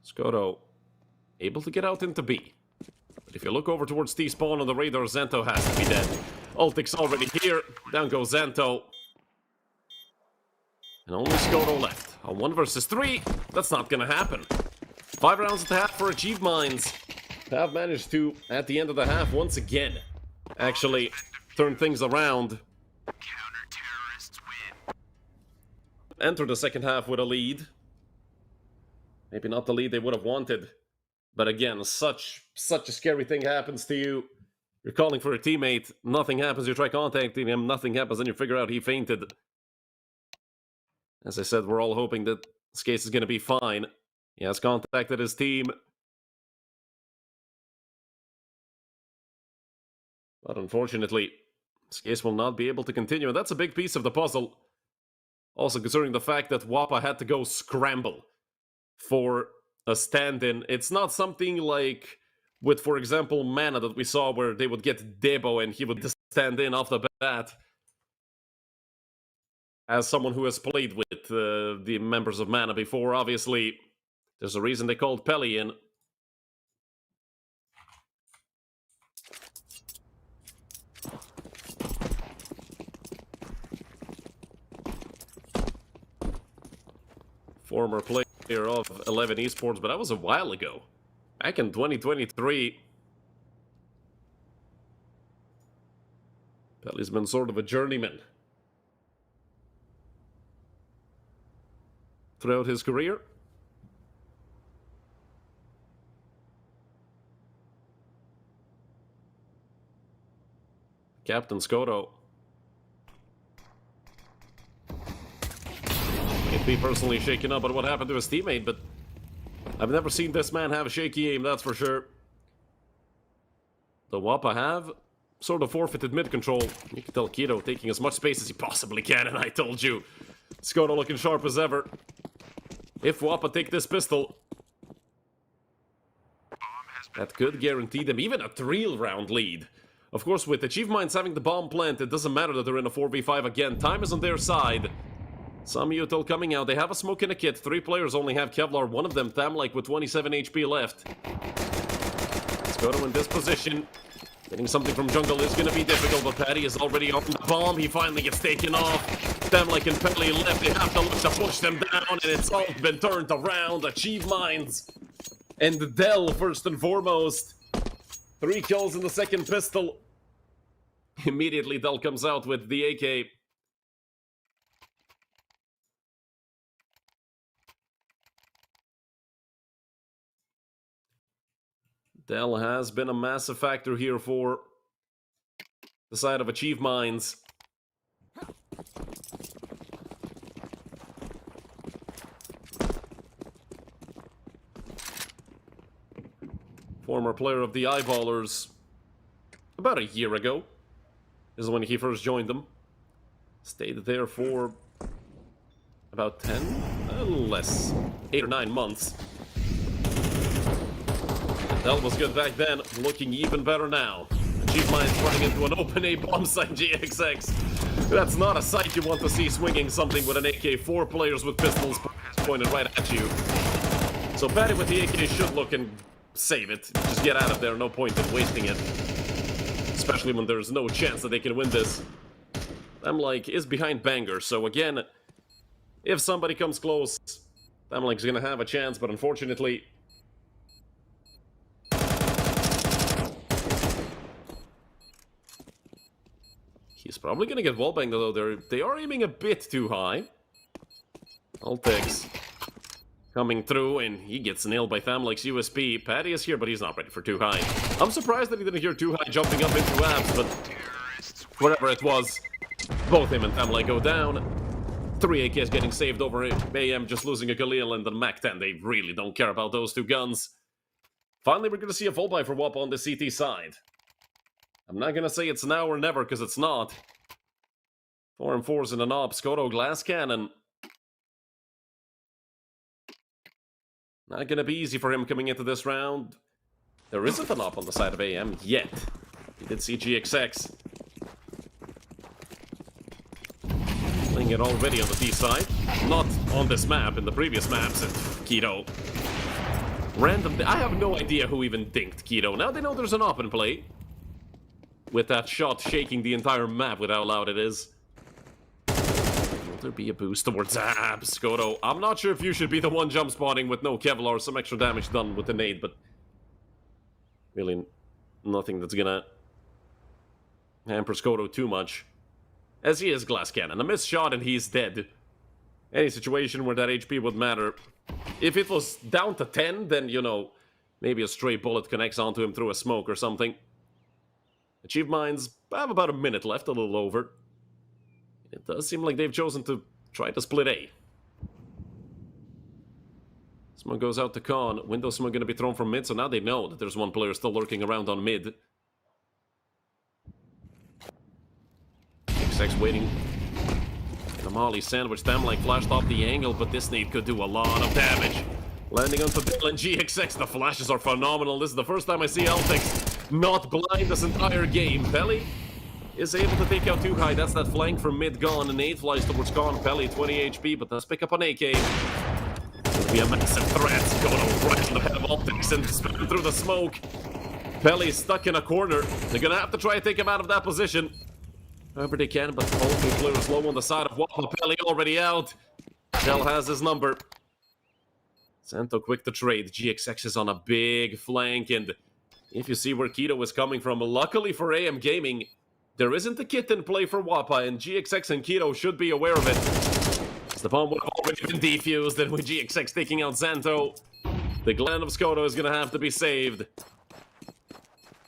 Speaker 1: Skoto able to get out into B. But if you look over towards T-spawn on the radar, Xanto has to be dead. Ultic's already here. Down goes Xanto. And only Skoto left. A 1 versus 3. That's not gonna happen. 5 rounds at the half for Achieve Minds. Have managed to, at the end of the half, once again, actually turn things around.
Speaker 2: Counter-terrorists win.
Speaker 1: Enter the second half with a lead. Maybe not the lead they would have wanted. But again, such a scary thing happens to you. You're calling for a teammate, nothing happens, you try contacting him, nothing happens, and you figure out he fainted. As I said, we're all hoping that this case is going to be fine. He has contacted his team. But unfortunately, this case will not be able to continue, and that's a big piece of the puzzle. Also considering the fact that WOPA had to go scramble for a stand-in. It's not something like with, for example, Mana that we saw where they would get Debo and he would stand in off the bat. As someone who has played with the members of Mana before, obviously, there's a reason they called Pelly in. Former player of 11 Esports, but that was a while ago. Back in 2023. Pelly's been sort of a journeyman throughout his career. Captain Skoto may be personally shaken up by what happened to his teammate, but I've never seen this man have a shaky aim, that's for sure. The WOPA have sort of forfeited mid-control. You can tell Keto taking as much space as he possibly can, and I told you. Skoto looking sharp as ever. If WOPA take this pistol, that could guarantee them even a 3-round lead. Of course, with Achieve Minds having the bomb plant, it doesn't matter that they're in a 4v5 again. Time is on their side. Some Util coming out. They have a smoke in a kit. 3 players only have Kevlar. One of them, Thamlike, with 27 HP left. Skoto in this position. Getting something from jungle is going to be difficult, but Paddy is already on the bomb. He finally gets taken off. Demlik and Pelly left. They have to look to push them down, and it's all been turned around. Achieve Minds. And Dell, first and foremost. 3 kills in the second pistol. Immediately, Dell comes out with the AK. Dell has been a massive factor here for the side of Achieve Minds. Former player of the Eyeballers. About a year ago is when he first joined them. Stayed there for about 10, a little less, 8 or 9 months. Dell was good back then, looking even better now. Achieve Minds running into an open A bomb site GXX. That's not a sight you want to see, swinging something with an AK. 4 players with pistols pointed right at you. So Paddy with the AK should look and save it. Just get out of there, no point in wasting it. Especially when there's no chance that they can win this. Demlik is behind Banger, so again, if somebody comes close, Demlik's gonna have a chance, but unfortunately... He's probably gonna get wallbanged, although they are aiming a bit too high. Ultex coming through, and he gets nailed by Thamlik's USP. Paddy is here, but he's not ready for too high. I'm surprised that he didn't hear too high jumping up into abs, but whatever it was, both him and Thamlik go down. 3 AKs getting saved over AM, just losing a Galil and the MAC-10. They really don't care about those 2 guns. Finally, we're gonna see a full buy for WOPA on the CT side. I'm not gonna say it's now or never, because it's not. 4 and 4s in an op. Skoto Glass Cannon. Not gonna be easy for him coming into this round. There isn't an op on the side of AM yet. He did see GXX. Playing it already on the D side. Not on this map, in the previous maps. And Keto. Random. I have no idea who even dinked Keto. Now they know there's an op in play. With that shot shaking the entire map with how loud it is. Will there be a boost towards abs? Skoto, I'm not sure if you should be the one jump spotting with no Kevlar, some extra damage done with the nade, but really nothing that's gonna hamper Skoto too much. As he is Glass Cannon. A missed shot and he's dead. Any situation where that HP would matter. If it was down to 10, then, you know, maybe a stray bullet connects onto him through a smoke or something. Achieve Minds have about a minute left, a little over. It does seem like they've chosen to try to split A. Smoke goes out to Con. Window smoke going to be thrown from mid, so now they know that there's one player still lurking around on mid. XX waiting. And a Molly sandwich. Demlik flashed off the angle, but this nade could do a lot of damage. Landing onto Dylan GXX. The flashes are phenomenal. This is the first time I see Ultex not blind this entire game. Pelly is able to take out too high. That's that flank from mid gone. And nade flies towards Con. Pelly 20 HP, but does pick up an AK. It'll be a massive threat. Going right in the head of Ultex and spinning through the smoke. Pelly's stuck in a corner. They're gonna have to try to take him out of that position. However they can, but all 3 players low on the side of WOPA. Pelly already out. Dell has his number. Santo quick to trade. GXX is on a big flank, and if you see where Keto is coming from, luckily for AM Gaming, there isn't a kit in play for WOPA, and GXX and Keto should be aware of it. The bomb would have already been defused, and with GXX taking out Santo, the Glen of Skoto is going to have to be saved.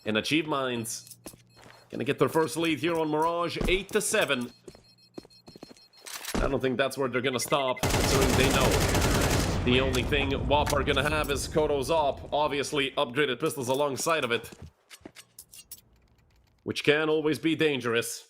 Speaker 1: And Achieve Minds gonna get their first lead here on Mirage, 8-7. I don't think that's where they're gonna stop, considering they know the only thing WOPA are gonna have is Koto's op, obviously upgraded pistols alongside of it, which can always be dangerous.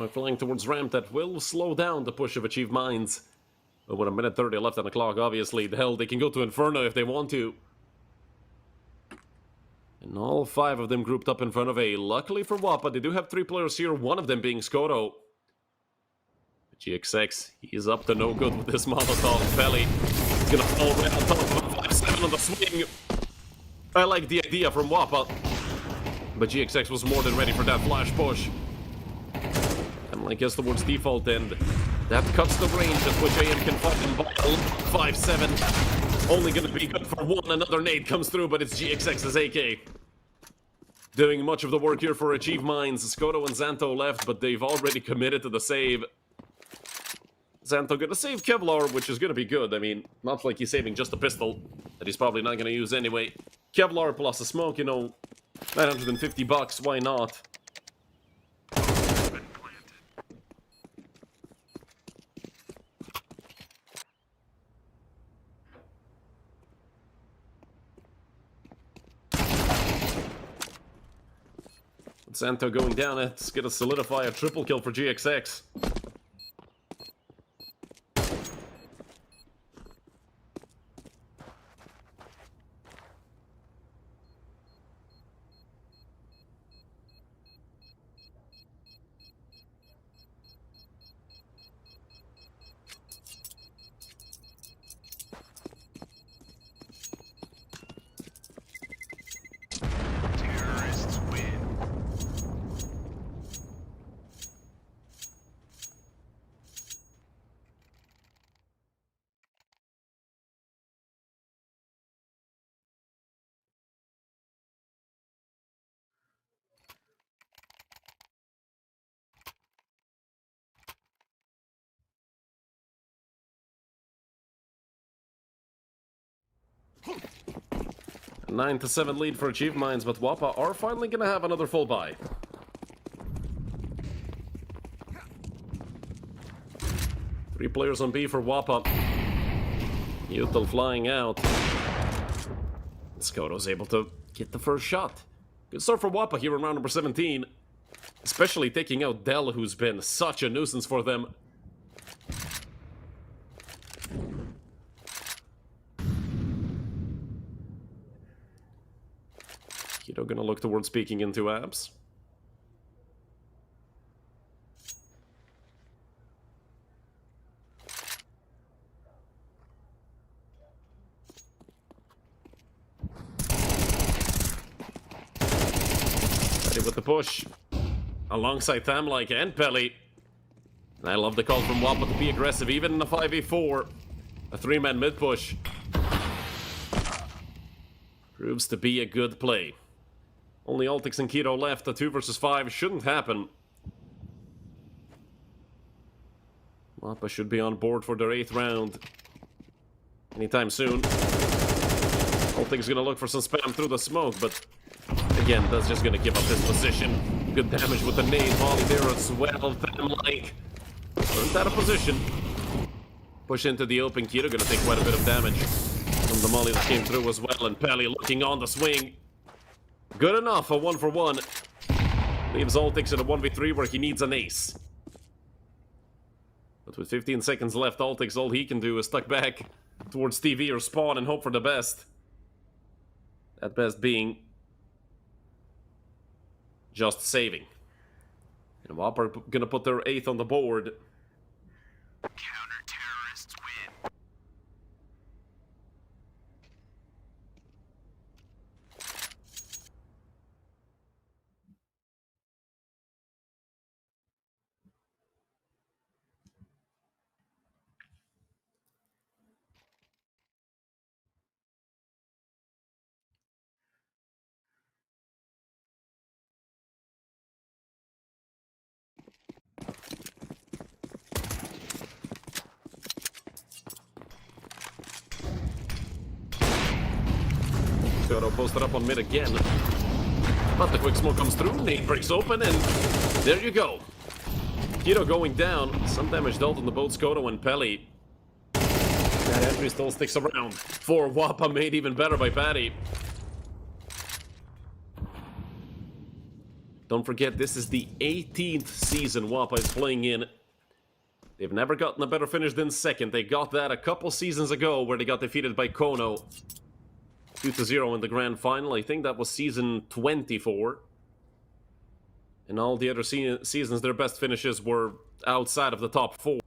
Speaker 1: Smoke flying towards ramp that will slow down the push of Achieve Minds. But with a minute 30 left on the clock, obviously, hell, they can go to Inferno if they want to. And all 5 of them grouped up in front of A. Luckily for WOPA, they do have 3 players here, one of them being Skoto. GXX, he's up to no good with this Molotov. Belly, he's gonna fall right on top of a 5-7 on the swing. I like the idea from WOPA. But GXX was more than ready for that flash push. And I guess towards default end, that cuts the range at which AM can fucking bottle. 5-7. Only gonna be good for 1. Another nade comes through, but it's GXX's AK. Doing much of the work here for Achieve Minds. Skoto and Xanto left, but they've already committed to the save. Xanto gonna save Kevlar, which is gonna be good. I mean, not like he's saving just a pistol that he's probably not gonna use anyway. Kevlar plus a smoke, you know, $950, why not? Xanto going down, it's gonna solidify a triple kill for GXX.
Speaker 2: Terrorists win.
Speaker 1: A 9-7 lead for Achieve Minds, but WOPA are finally gonna have another full buy. Three players on B for WOPA. Util flying out. Skoto's able to get the first shot. Good start for WOPA here in round number 17. Especially taking out Dell, who's been such a nuisance for them. Kito gonna look towards peeking into abs. Ready with the push. Alongside Thamlike and Pelly. And I love the call from WOPA to be aggressive, even in a 5v4. A 3-man mid push. Proves to be a good play. Only Altix and Kito left. A 2 versus 5 shouldn't happen. WOPA should be on board for their 8th round anytime soon. Altix gonna look for some spam through the smoke, but again, that's just gonna give up his position. Good damage with the nade volley there as well. Thamlike learned out of position. Push into the open. Kito gonna take quite a bit of damage from the molly that came through as well, and Pelly looking on the swing. Good enough, a 1-for-1. Leaves Altix in a 1v3 where he needs an ace. But with 15 seconds left, Altix, all he can do is tuck back towards TV or spawn and hope for the best. That best being just saving. And WOPA are gonna put their 8th on the board.
Speaker 2: Counter-terrorists win.
Speaker 1: Skoto posted up on mid again. But the quick smoke comes through, nade breaks open, and there you go. Kito going down. Some damage dealt on the both Skoto and Pelly. That entry still sticks around. For WOPA made even better by Patty. Don't forget, this is the 18th season WOPA is playing in. They've never gotten a better finish than second. They got that a couple seasons ago where they got defeated by Kono 2-0 in the grand final. I think that was season 24. And all the other seasons, their best finishes were outside of the top 4.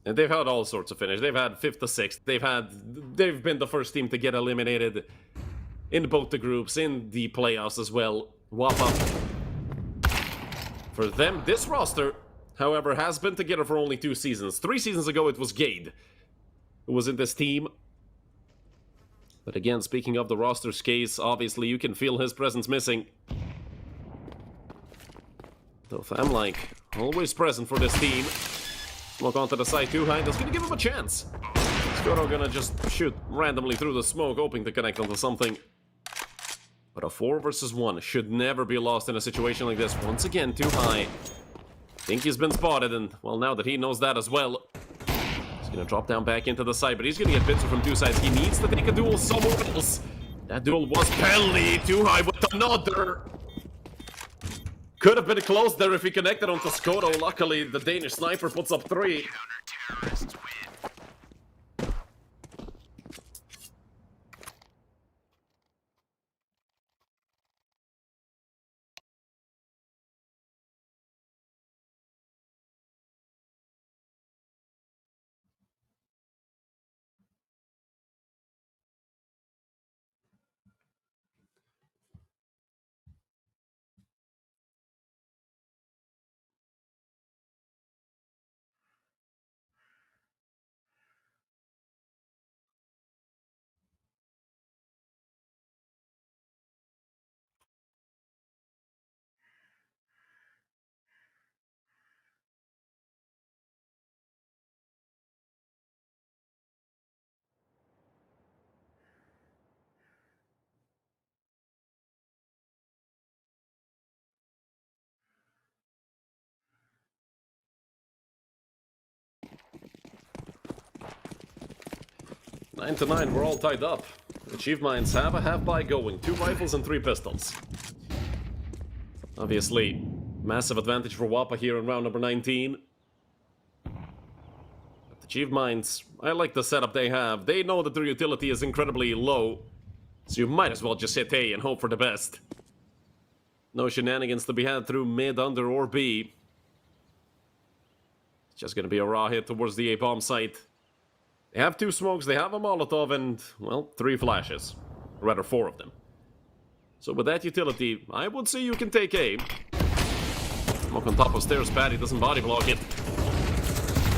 Speaker 1: And they've had all sorts of finish. They've had 5th to 6th. They've been the first team to get eliminated in both the groups, in the playoffs as well. WOPA. For them, this roster, however, has been together for only 2 seasons. 3 seasons ago, it was Gade who was in this team. But again, speaking of the roster's case, obviously you can feel his presence missing. Though I'm like, always present for this team. Smoke onto the side too high, that's gonna give him a chance. Skoro gonna just shoot randomly through the smoke, hoping to connect onto something. But a 4 versus 1 should never be lost in a situation like this. Once again, too high. Think he's been spotted, and well, now that he knows that as well, he's gonna drop down back into the side, but he's gonna get bits from 2 sides. He needs to take a duel somewhere else. That duel was Pelly, too high with another. Could have been close there if he connected onto Skoro. Luckily, the Danish sniper puts up 3.
Speaker 2: Counter-terrorists win.
Speaker 1: 9-9, we're all tied up. Achieve Minds have a half-buy going. 2 rifles and 3 pistols. Obviously, massive advantage for WOPA here in round number 19. But Achieve Minds, I like the setup they have. They know that their utility is incredibly low, so you might as well just hit A and hope for the best. No shenanigans to be had through mid, under, or B. It's just gonna be a raw hit towards the A bomb site. They have 2 smokes, they have a Molotov, and, well, 3 flashes. Or rather, 4 of them. So with that utility, I would say you can take A. Smoke on top of stairs, Patty doesn't body block it.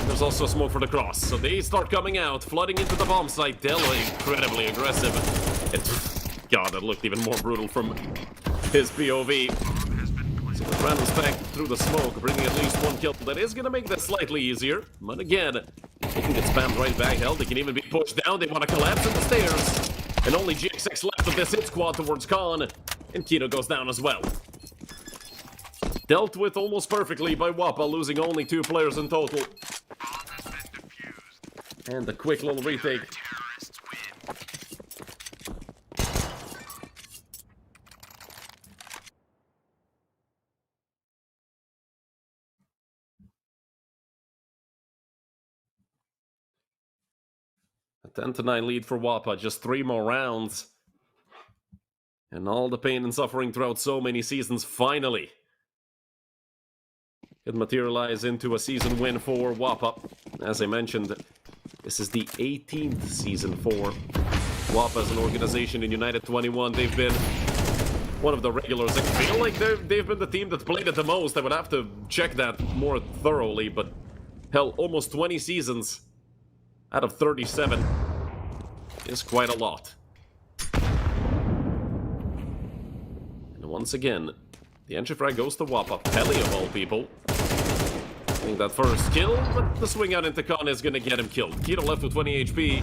Speaker 1: There's also a smoke for the cross, so they start coming out, flooding into the bomb site. Della incredibly aggressive. God, that looked even more brutal from his POV. So the Randall's back through the smoke, bringing at least 1 kill. That is gonna make that slightly easier. But again, they can get spammed right back. Hell, they can even be pushed down. They want to collapse in the stairs. And only GXX left of this hit squad towards Khan. And Keto goes down as well. Dealt with almost perfectly by WOPA, losing only 2 players in total. And a quick little retake.
Speaker 2: Terrorists win.
Speaker 1: A 10-9 lead for WOPA, just 3 more rounds. And all the pain and suffering throughout so many seasons finally could materialize into a season win for WOPA. As I mentioned, this is the 18th season for WOPA as an organization in United21. They've been one of the regulars. I feel like they've been the team that played it the most. I would have to check that more thoroughly, but hell, almost 20 seasons out of 37 is quite a lot. And once again, the entry frag goes to WOPA. Pelly of all people. I think that first kill, but the swing out into Khan is gonna get him killed. Keto left with 20 HP.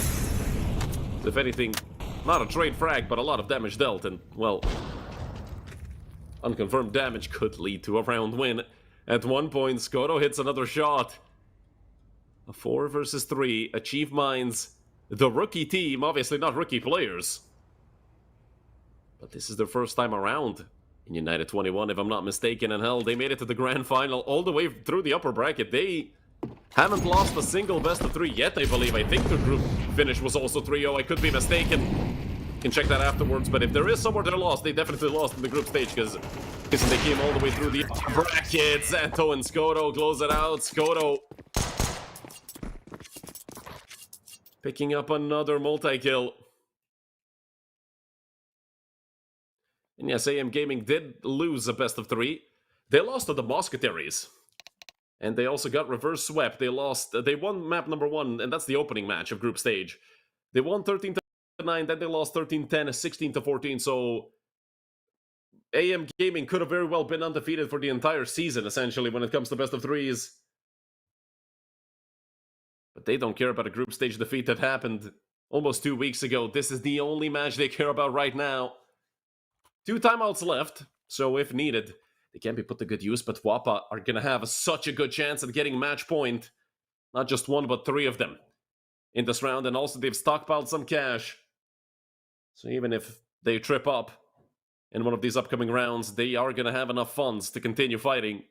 Speaker 1: If anything, not a trade frag, but a lot of damage dealt, and, well, unconfirmed damage could lead to a round win. At one point, Skoro hits another shot. A 4 versus 3, Achieve Minds, the rookie team, obviously not rookie players. But this is their first time around in United21, if I'm not mistaken. And hell, they made it to the grand final all the way through the upper bracket. They haven't lost a single best of 3 yet, I believe. I think the group finish was also 3-0. I could be mistaken. Can check that afterwards, but if there is somewhere they lost, they definitely lost in the group stage because they came all the way through the bracket. Xanto and Skoto close it out. Skoto picking up another multi-kill. And yes, AM Gaming did lose a best of 3. They lost to the Musketeers. And they also got reverse swept. They won map number 1, and that's the opening match of group stage. They won 13-9, then they lost 13-10, 16-14, so AM Gaming could have very well been undefeated for the entire season, essentially, when it comes to best of 3s. But they don't care about a group stage defeat that happened almost 2 weeks ago. This is the only match they care about right now. 2 timeouts left, so if needed, they can be put to good use, but WOPA are going to have such a good chance at getting match point. Not just 1, but 3 of them in this round, and also they've stockpiled some cash. So even if they trip up in one of these upcoming rounds, they are going to have enough funds to continue fighting.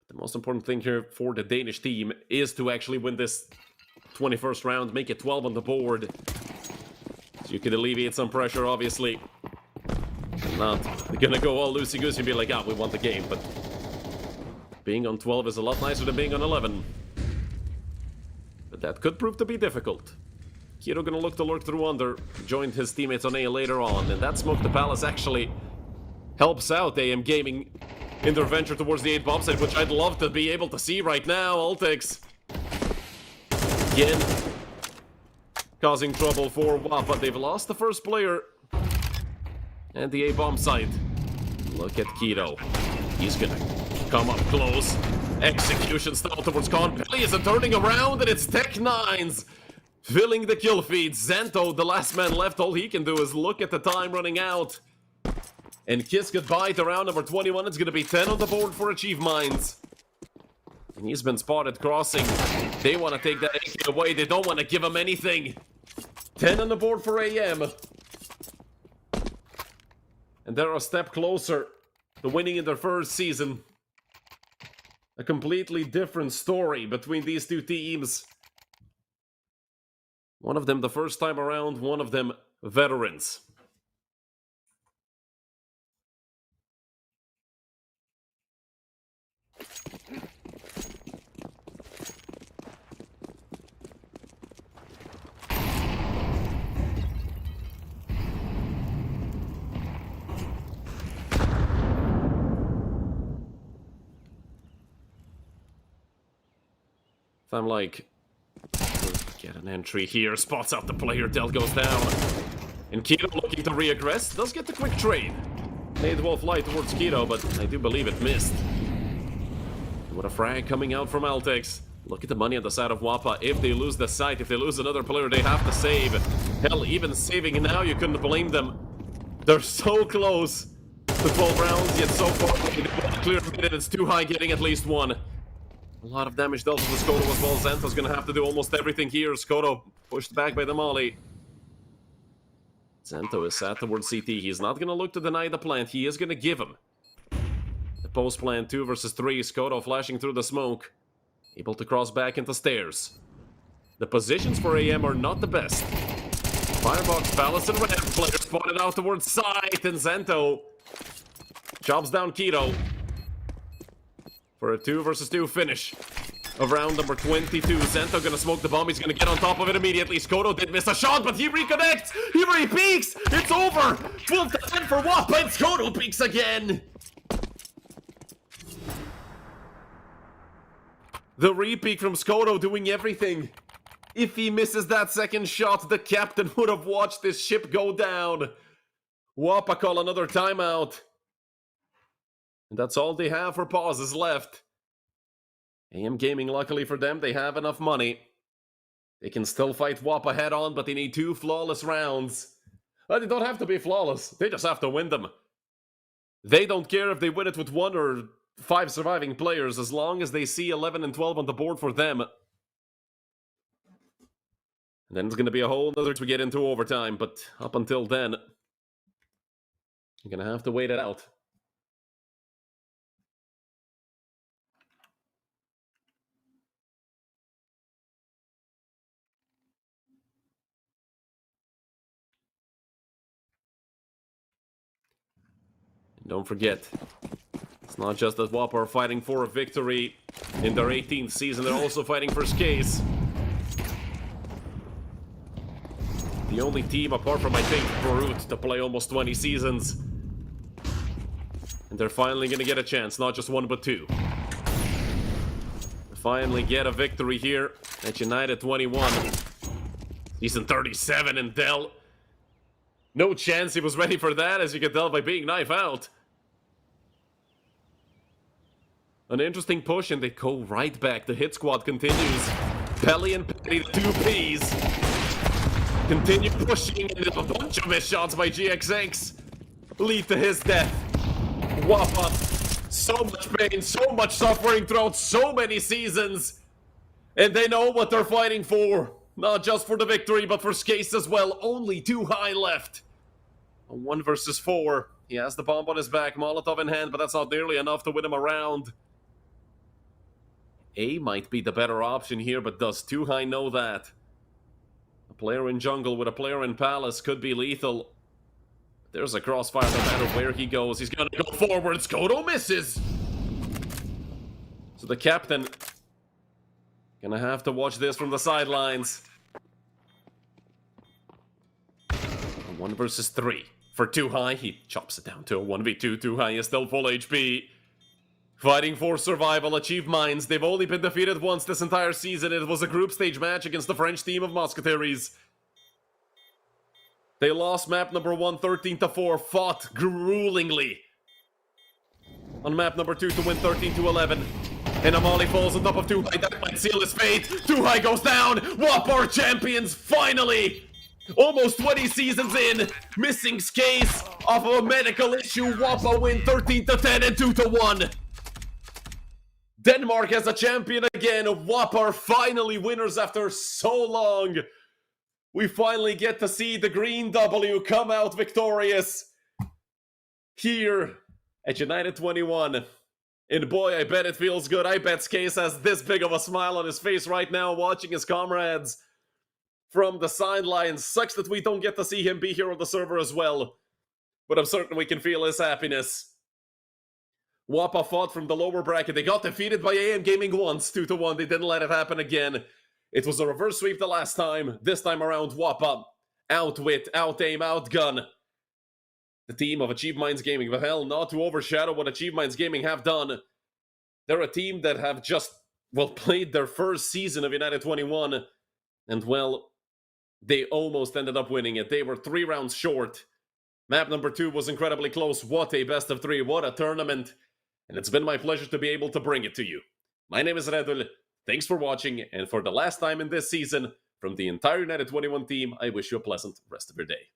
Speaker 1: The most important thing here for the Danish team is to actually win this 21st round, make it 12 on the board. So you can alleviate some pressure, obviously. Not gonna go all loosey-goosey and be like, we won the game, but being on 12 is a lot nicer than being on 11. But that could prove to be difficult. Kiro gonna look to lurk through under, joined his teammates on A later on, and that Smoke the Palace actually helps out AM Gaming in their venture towards the 8 bomb site, which I'd love to be able to see right now. Ultix again causing trouble for WOPA. They've lost the first player and the A-bomb site. Look at Keto. He's gonna come up close. Execution style towards Conpelli is turning around, and it's Tech9s filling the kill feed. Xanto, the last man left, all he can do is look at the time running out and kiss goodbye to round number 21. It's gonna be 10 on the board for Achieve Minds. And he's been spotted crossing. They want to take that AK away. They don't want to give him anything. 10 on the board for AM. And they're a step closer to winning in their first season. A completely different story between these two teams. One of them the first time around, one of them veterans. I'm like, get an entry here, spots out the player, Del goes down. And Keto looking to re-aggress, does get the quick trade. Nade will fly towards Keto, but I do believe it missed. What a frag coming out from Altex. Look at the money on the side of WOPA. If they lose the site, if they lose another player, they have to save. Hell, even saving now, you couldn't blame them. They're so close to 12 rounds, yet so far, clear minute, it's too high getting at least 1. A lot of damage dealt to Skoto as well. Xanto's gonna have to do almost everything here. Skoto pushed back by the molly. Xanto is sat towards CT. He's not gonna look to deny the plant. He is gonna give him the post plant 2 versus 3. Skoto flashing through the smoke, able to cross back into stairs. The positions for AM are not the best. Firebox, Palace, and Red player spotted out towards side, and Xanto chops down Keto for a 2 versus 2 finish of round number 22. Xanto gonna smoke the bomb. He's gonna get on top of it immediately. Skoto did miss a shot, but he reconnects. He re-peaks. It's over. 12-10 for WOPA, and Skoto peaks again. The re-peak from Skoto doing everything. If he misses that second shot, the captain would have watched this ship go down. WOPA call another timeout. And that's all they have for pauses left. AM Gaming, luckily for them, they have enough money. They can still fight WOPA head on, but they need 2 flawless rounds. Well, they don't have to be flawless. They just have to win them. They don't care if they win it with 1 or 5 surviving players, as long as they see 11 and 12 on the board for them. And then it's going to be a whole nother to get into overtime, but up until then, you're going to have to wait it out. And don't forget, it's not just that WOPA are fighting for a victory in their 18th season, they're also fighting for Skays. The only team, apart from, I think, Brute, to play almost 20 seasons. And they're finally going to get a chance, not just one, but two. Finally get a victory here at United21. Season 37 in Dell. No chance he was ready for that, as you can tell by being knife out. An interesting push, and they go right back. The hit squad continues. Pelly and Petty, the two Ps. Continue pushing, and a bunch of missed shots by GXX lead to his death. WOPA, so much pain, so much suffering throughout so many seasons. And they know what they're fighting for. Not just for the victory, but for Skase as well. Only 2 high left. A 1 versus 4. He has the bomb on his back, Molotov in hand, but that's not nearly enough to win him a round. A might be the better option here, but does 2 high know that? A player in jungle with a player in palace could be lethal. There's a crossfire no matter where he goes. He's gonna go forward. Skoto misses! So the captain gonna have to watch this from the sidelines. 1 versus 3. For 2 high, he chops it down to a 1v2. 2 high is still full HP. Fighting for survival, Achieve Minds. They've only been defeated once this entire season. It was a group stage match against the French team of Musketeers. They lost map number 1, 13-4, fought gruelingly on map number 2 to win 13-11. And Amali falls on top of 2 high. That might seal his fate. 2 high goes down. WOPA are champions, finally! Almost 20 seasons in, missing Skase off of a medical issue. WOPA win 13-10 and 2-1. Denmark as a champion again. WOPA are finally winners after so long. We finally get to see the green W come out victorious here at United21. And boy, I bet it feels good. I bet Skase has this big of a smile on his face right now watching his comrades from the sidelines. Sucks that we don't get to see him be here on the server as well, but I'm certain we can feel his happiness. WOPA fought from the lower bracket. They got defeated by AM Gaming once, 2-1. They didn't let it happen again. It was a reverse sweep the last time. This time around, WOPA outwit, out-aim, outgun the team of Achieve Minds Gaming. But hell, not to overshadow what Achieve Minds Gaming have done. They're a team that have just, well, played their first season of United21. And, well, they almost ended up winning it. They were 3 rounds short. Map number 2 was incredibly close. What a best of 3. What a tournament. And it's been my pleasure to be able to bring it to you. My name is Redul. Thanks for watching. And for the last time in this season, from the entire United21 team, I wish you a pleasant rest of your day.